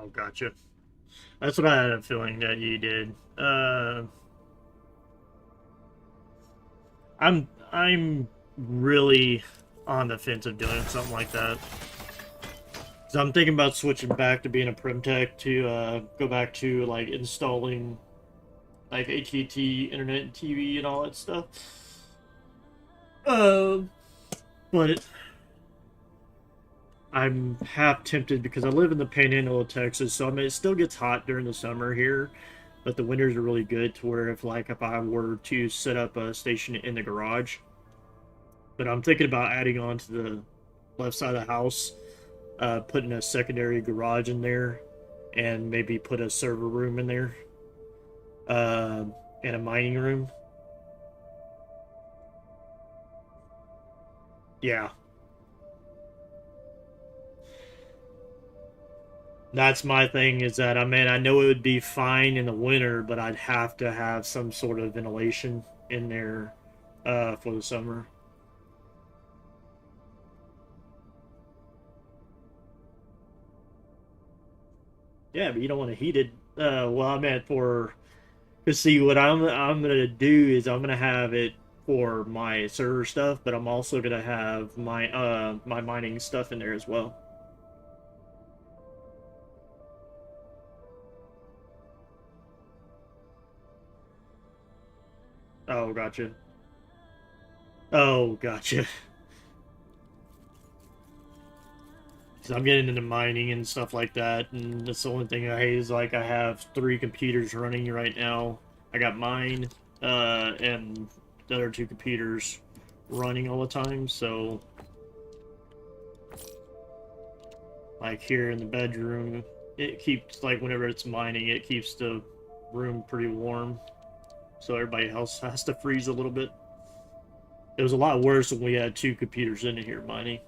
Speaker 1: Oh, gotcha. That's what I had a feeling that you did. I'm really on the fence of doing something like that. So I'm thinking about switching back to being a prim tech to go back to like installing like AT&T internet and TV and all that stuff. Um, but I'm half tempted because I live in the Panhandle of Texas, so I mean it still gets hot during the summer here, but the winters are really good to where if I were to set up a station in the garage, but I'm thinking about adding on to the left side of the house putting a secondary garage in there and maybe put a server room in there, and a mining room. Yeah, that's my thing. Is that, I mean, I know it would be fine in the winter, but I'd have to have some sort of ventilation in there for the summer. Yeah, but you don't want to heat it. Well, I meant for, cause see, what I'm gonna do is I'm gonna have it for my server stuff, but I'm also gonna have my mining stuff in there as well. Oh, gotcha. Oh, gotcha. So I'm getting into mining and stuff like that, and that's the only thing I hate is like I have three computers running right now. I got mine, and the other two computers running all the time. So, like here in the bedroom, it keeps like whenever it's mining, it keeps the room pretty warm. So everybody else has to freeze a little bit. It was a lot worse when we had two computers in here mining.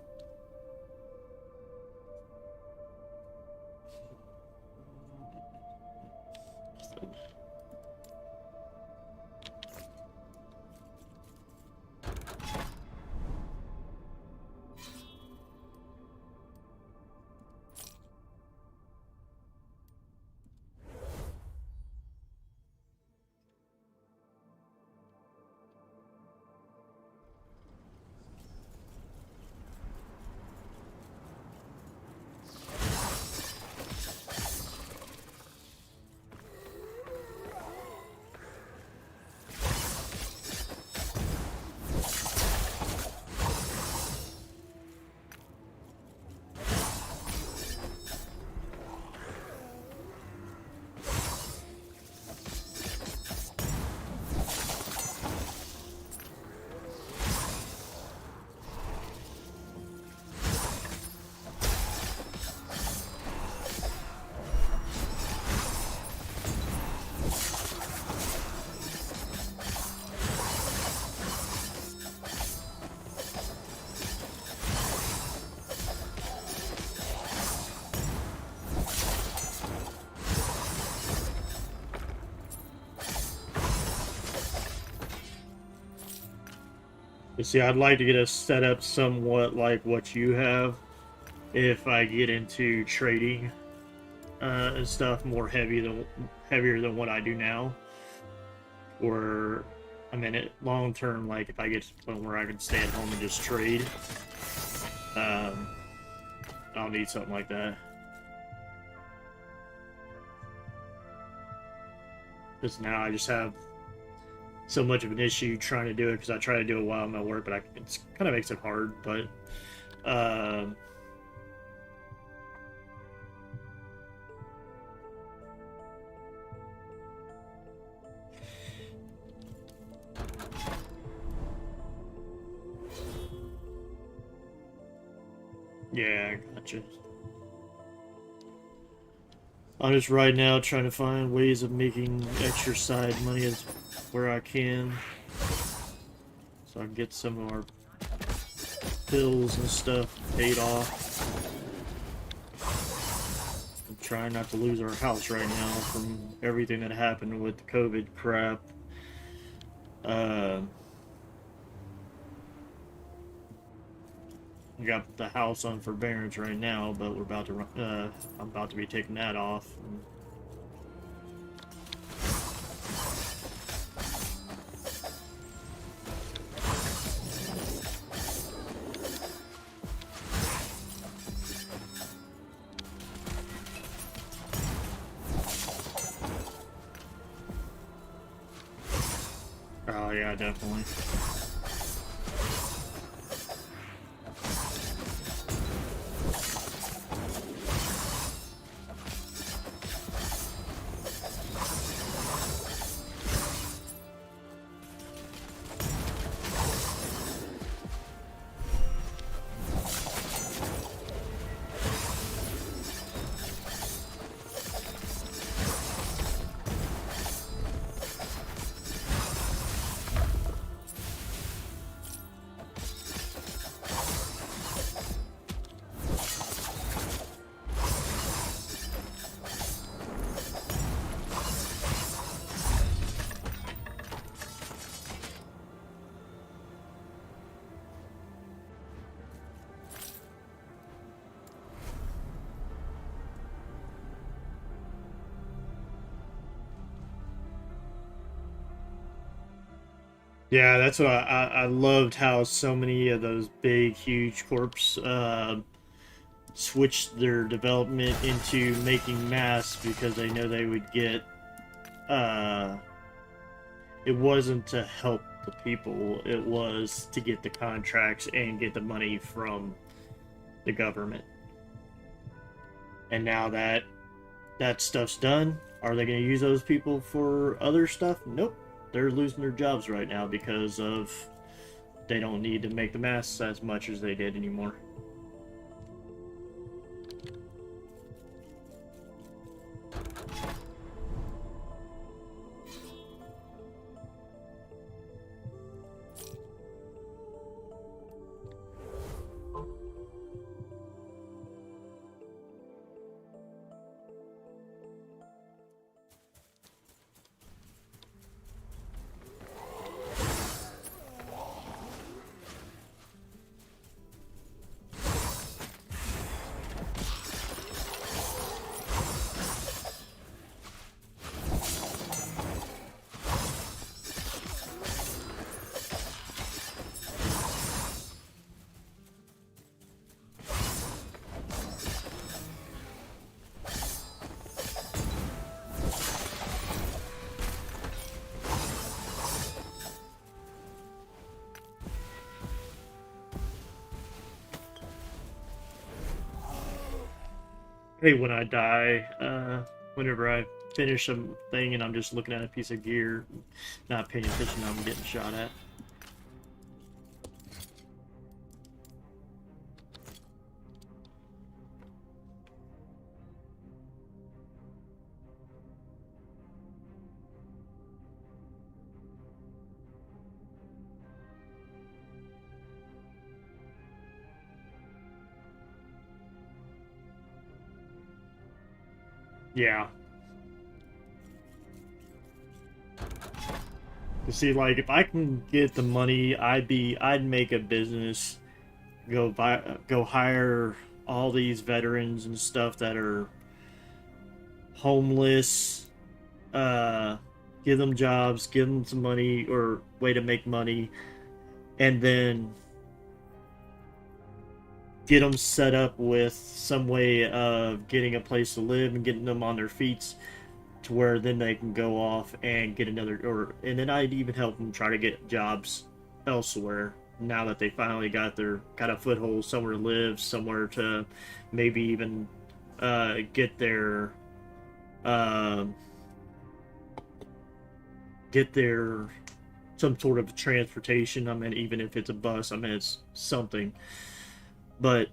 Speaker 1: You see, I'd like to get a setup somewhat like what you have if I get into trading and stuff more heavier than what I do now. Or, I mean, long term, like if I get to the point where I can stay at home and just trade, um, I'll need something like that. Because now I just have so much of an issue trying to do it because I try to do it while I'm at work, but it kind of makes it hard. But yeah, I gotcha. I'm just right now trying to find ways of making extra side money as where I can, so I can get some of our bills and stuff paid off. I'm trying not to lose our house right now from everything that happened with the COVID crap. We got the house on forbearance right now, but we're about to I'm about to be taking that off. Oh yeah, definitely. Yeah, that's what I loved how so many of those big, huge corps switched their development into making masks because they know they would get. Uh, it wasn't to help the people; it was to get the contracts and get the money from the government. And now that that stuff's done, are they going to use those people for other stuff? Nope. They're losing their jobs right now because of they don't need to make the masks as much as they did anymore. Hey, when I die, whenever I finish something and I'm just looking at a piece of gear, not paying attention, I'm getting shot at. Yeah. You see, like, if I can get the money, I'd make a business, go hire all these veterans and stuff that are homeless, uh, give them jobs, give them some money or way to make money, and then get them set up with some way of getting a place to live and getting them on their feet to where then they can go off and get another and then I'd even help them try to get jobs elsewhere now that they finally got a foothold somewhere to live, somewhere to maybe even get their uh, get their some sort of transportation. I mean, even if it's a bus, I mean it's something. But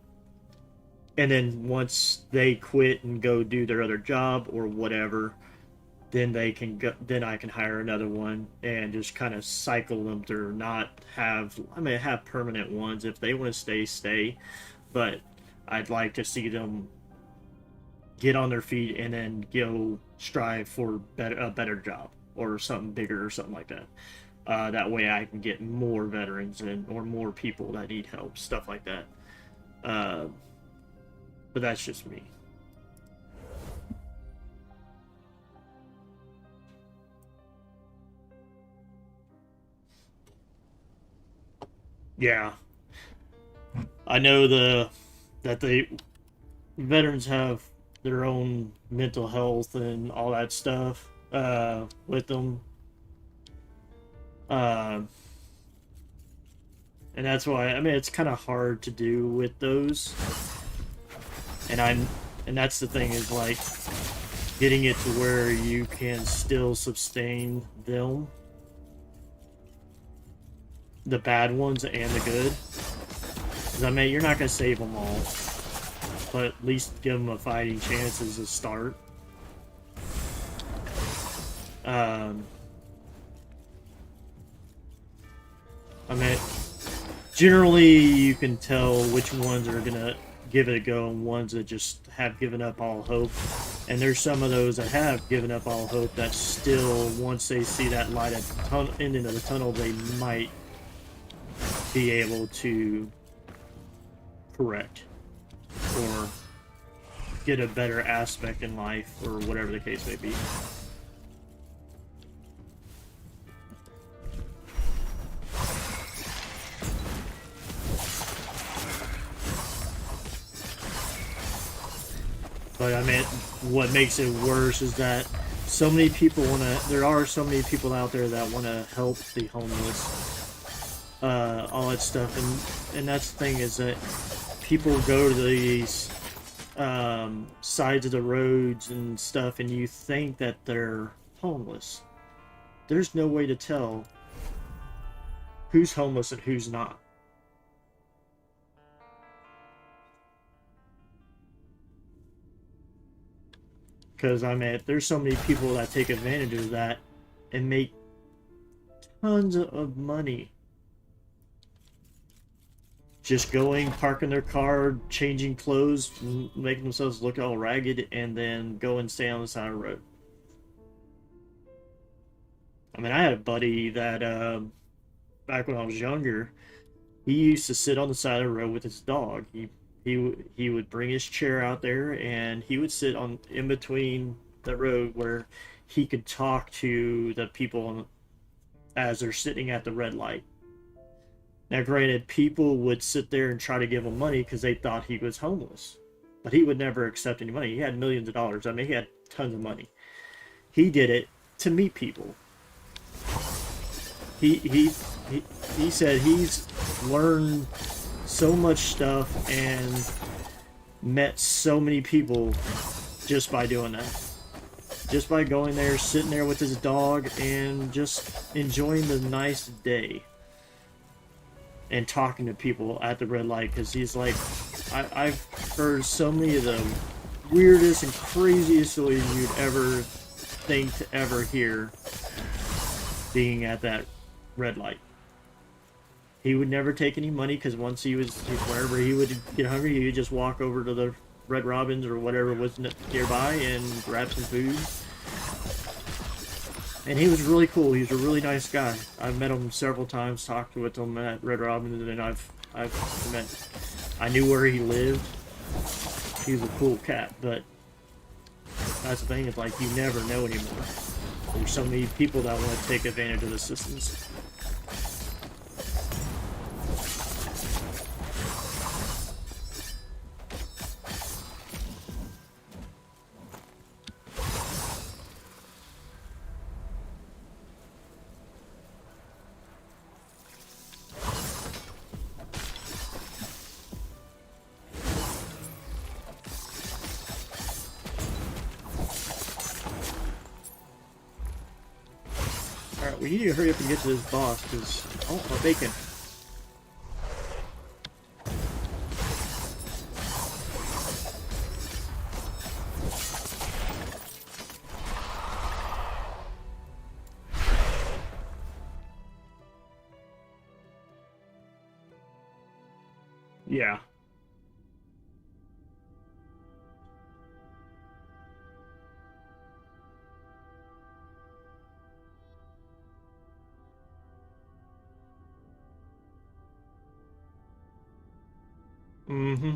Speaker 1: and then once they quit and go do their other job or whatever, then they can go, then I can hire another one and just kind of cycle them through. Not have, I mean, have permanent ones. If they want to stay, stay. But I'd like to see them get on their feet and then go strive for a better job or something bigger or something like that. That way I can get more veterans and or more people that need help, stuff like that. Uh, but that's just me. Yeah, I know that the veterans have their own mental health and all that stuff with them, uh, and that's why I mean it's kind of hard to do with those. And I'm and that's the thing is like getting it to where you can still sustain them, the bad ones and the good. 'Cause, I mean, you're not gonna save them all, but at least give them a fighting chance as a start. Um, I mean, generally you can tell which ones are gonna give it a go and ones that just have given up all hope. And there's some of those that have given up all hope that still, once they see that light at the ending of the tunnel, they might be able to correct or get a better aspect in life or whatever the case may be. mean, what makes it worse is that so many people there are so many people out there that want to help the homeless, all that stuff, and that's the thing is that people go to these sides of the roads and stuff, and you think that they're homeless. There's no way to tell who's homeless and who's not. Because, I mean, there's so many people that take advantage of that and make tons of money. Just going, parking their car, changing clothes, making themselves look all ragged, and then go and stay on the side of the road. I mean, I had a buddy that, back when I was younger, he used to sit on the side of the road with his dog. He would bring his chair out there and he would sit on in between the road where he could talk to the people as they're sitting at the red light. Now, granted, people would sit there and try to give him money because they thought he was homeless, but he would never accept any money. He had millions of dollars. I mean, he had tons of money. He did it to meet people. He said he's learned so much stuff and met so many people just by doing that. Just by going there, sitting there with his dog, and just enjoying the nice day. And talking to people at the red light, because he's like, I've heard so many of the weirdest and craziest stories you'd ever think to ever hear being at that red light. He would never take any money because once he was, wherever he would get hungry, he would just walk over to the Red Robin's or whatever was nearby and grab some food. And he was really cool. He was a really nice guy. I've met him several times, talked with him at Red Robin's, and I knew where he lived. He was a cool cat, but that's the thing, it's like you never know anymore. There's so many people that want to take advantage of the systems. Alright, we need to hurry up and get to this boss, because... Oh, my bacon. Yeah. Mm-hmm.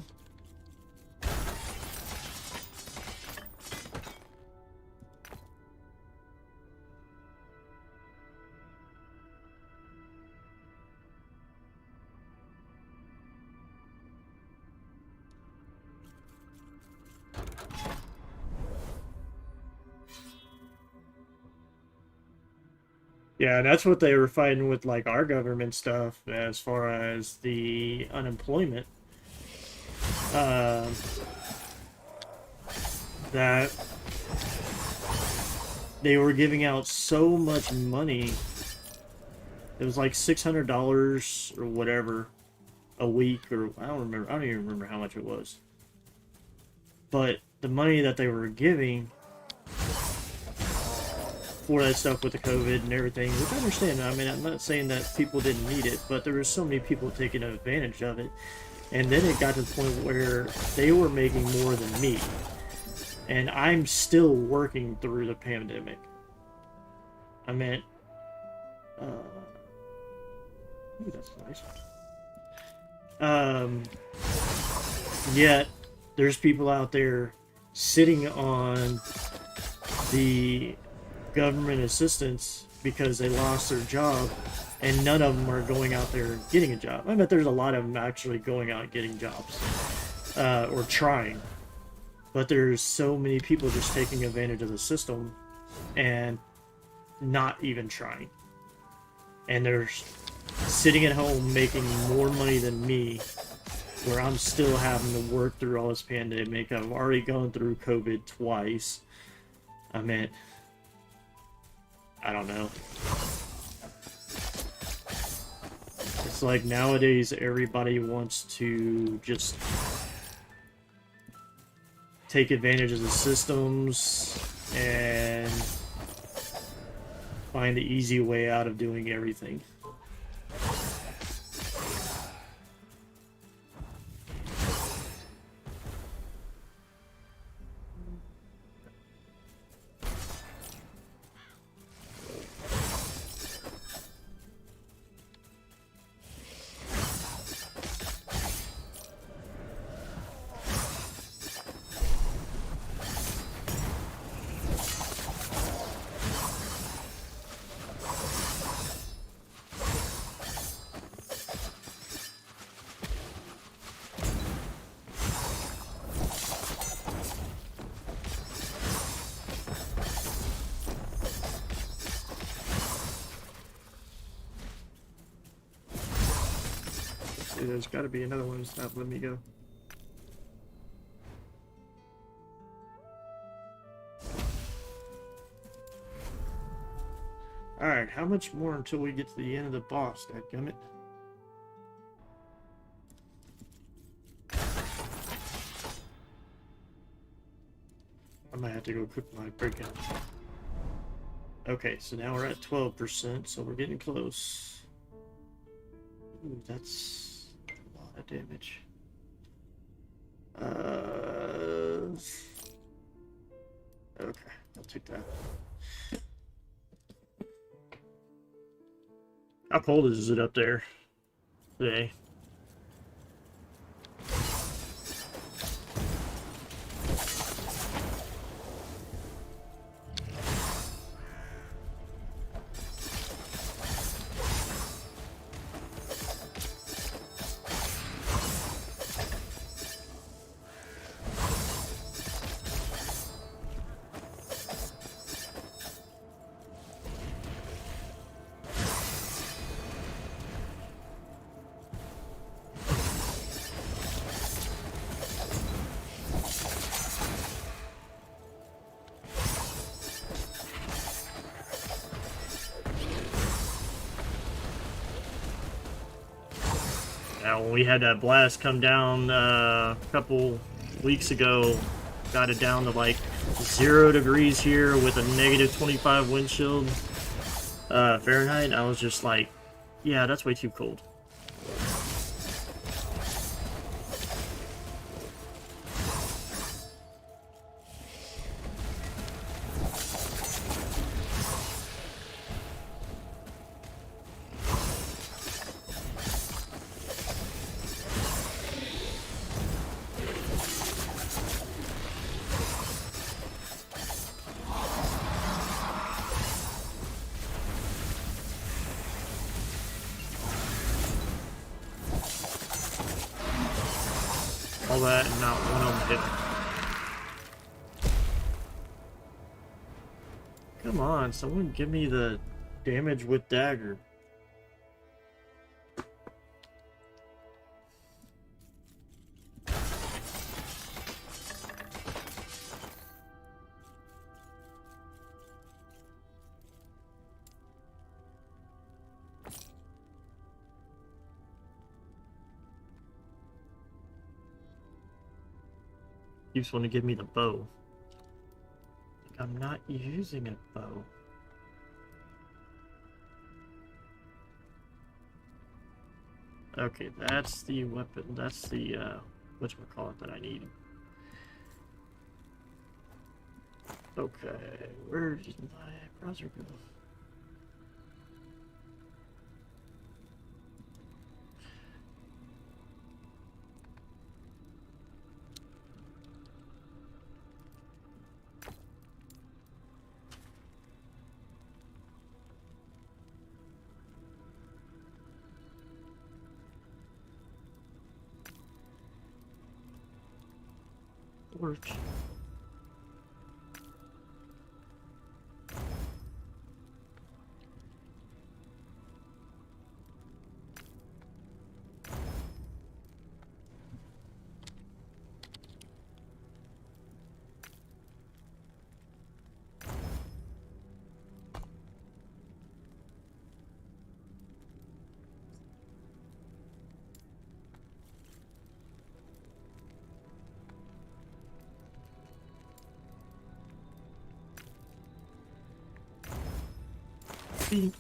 Speaker 1: Yeah, that's what they were fighting with, like, our government stuff as far as the unemployment. That they were giving out so much money. It was like $600 or whatever a week, or I don't remember. I don't even remember how much it was. But the money that they were giving for that stuff with the COVID and everything, which I understand. I mean, I'm not saying that people didn't need it, but there were so many people taking advantage of it. And then it got to the point where they were making more than me. And I'm still working through the pandemic. I meant, ooh, that's nice. Yet, there's people out there sitting on the government assistance because they lost their job, and none of them are going out there and getting a job. I bet there's a lot of them actually going out and getting jobs, or trying. But there's so many people just taking advantage of the system and not even trying. And they're sitting at home making more money than me, where I'm still having to work through all this pandemic. I've already gone through COVID twice. I mean, I don't know. It's like nowadays everybody wants to just take advantage of the systems and find the easy way out of doing everything. There's got to be another one that's not letting me go. Alright, how much more until we get to the end of the boss, dadgummit? I might have to go cook my breakout. Okay, so now we're at 12%, so we're getting close. Ooh, that's a lot of damage. Okay, I'll take that. How cold is it up there today? Now, when we had that blast come down a couple weeks ago, got it down to like 0 degrees here with a negative 25 wind chill Fahrenheit. I was just like, yeah, that's way too cold. All that and not one of them hit. Come on, someone give me the damage with dagger. You just want to give me the bow. I'm not using a bow. Okay, that's the weapon. That's the whatchamacallit that I need. Okay, where did my browser go? torch.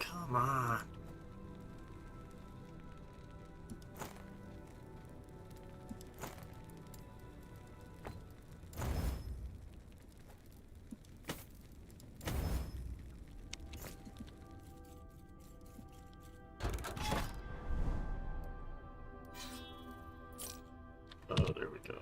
Speaker 1: Come on. Oh, there we go.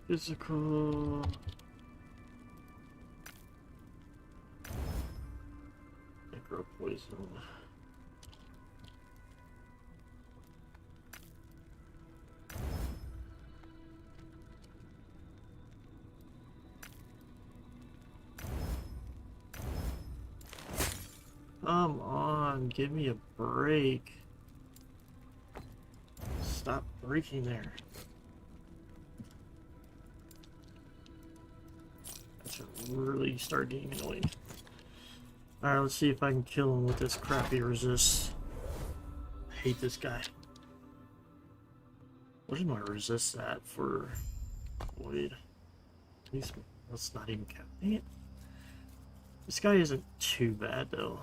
Speaker 1: Physical. Necro poison. Come on, give me a break. Stop breaking there. That should really start getting annoying. Alright, let's see if I can kill him with this crappy resist. I hate this guy. What is my resist at for void? At least let's not even count. Dang it. This guy isn't too bad though.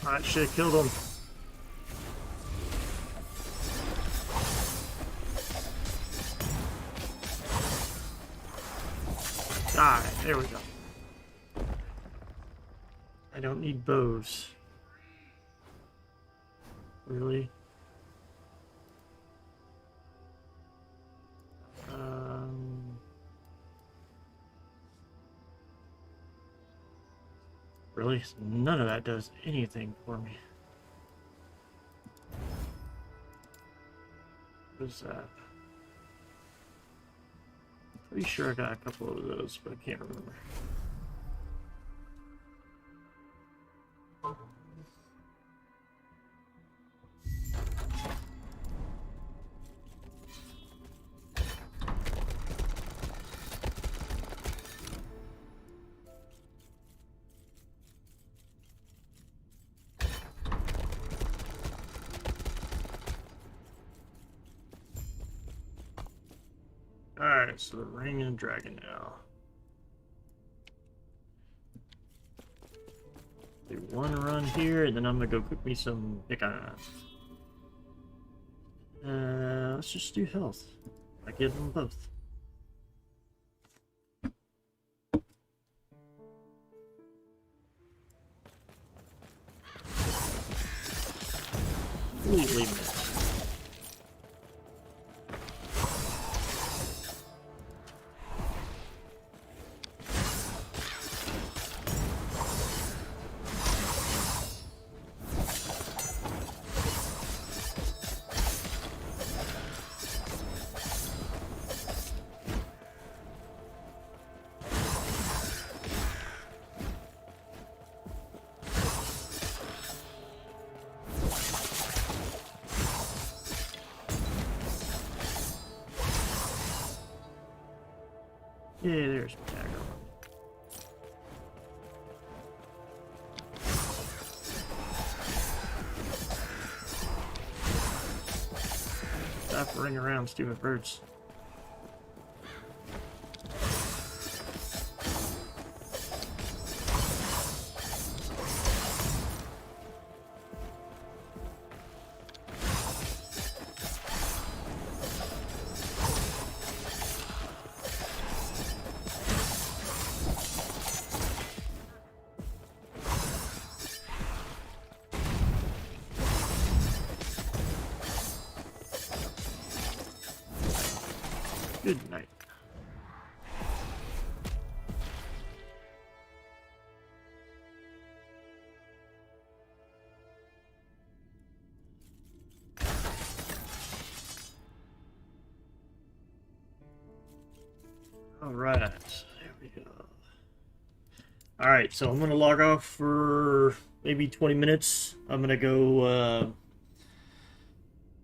Speaker 1: Alright, should have killed him. Alright, there we go. I don't need bows. Really? Really? None of that does anything for me. What is that? Pretty sure I got a couple of those, but I can't remember. Alright, so the ring and dragon now. Do one run here, and then I'm gonna go cook me some bacon. Let's just do health. I give them both. Completely missed. Yeah, there's Dagger. Stop running around, stupid birds. Good night. All right, there we go. All right, so I'm gonna log off for maybe 20 minutes. I'm gonna go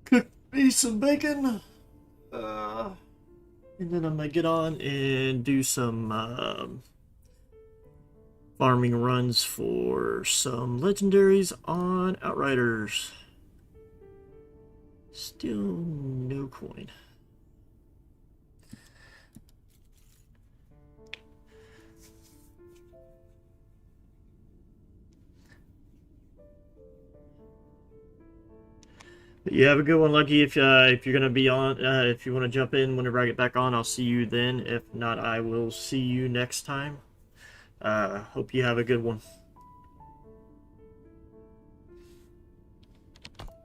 Speaker 1: cook me some bacon. And then I'm gonna get on and do some farming runs for some legendaries on Outriders. Still no coin. But you have a good one, Lucky. If you're gonna be on, if you want to jump in whenever I get back on, I'll see you then. If not, I will see you next time. Hope you have a good one.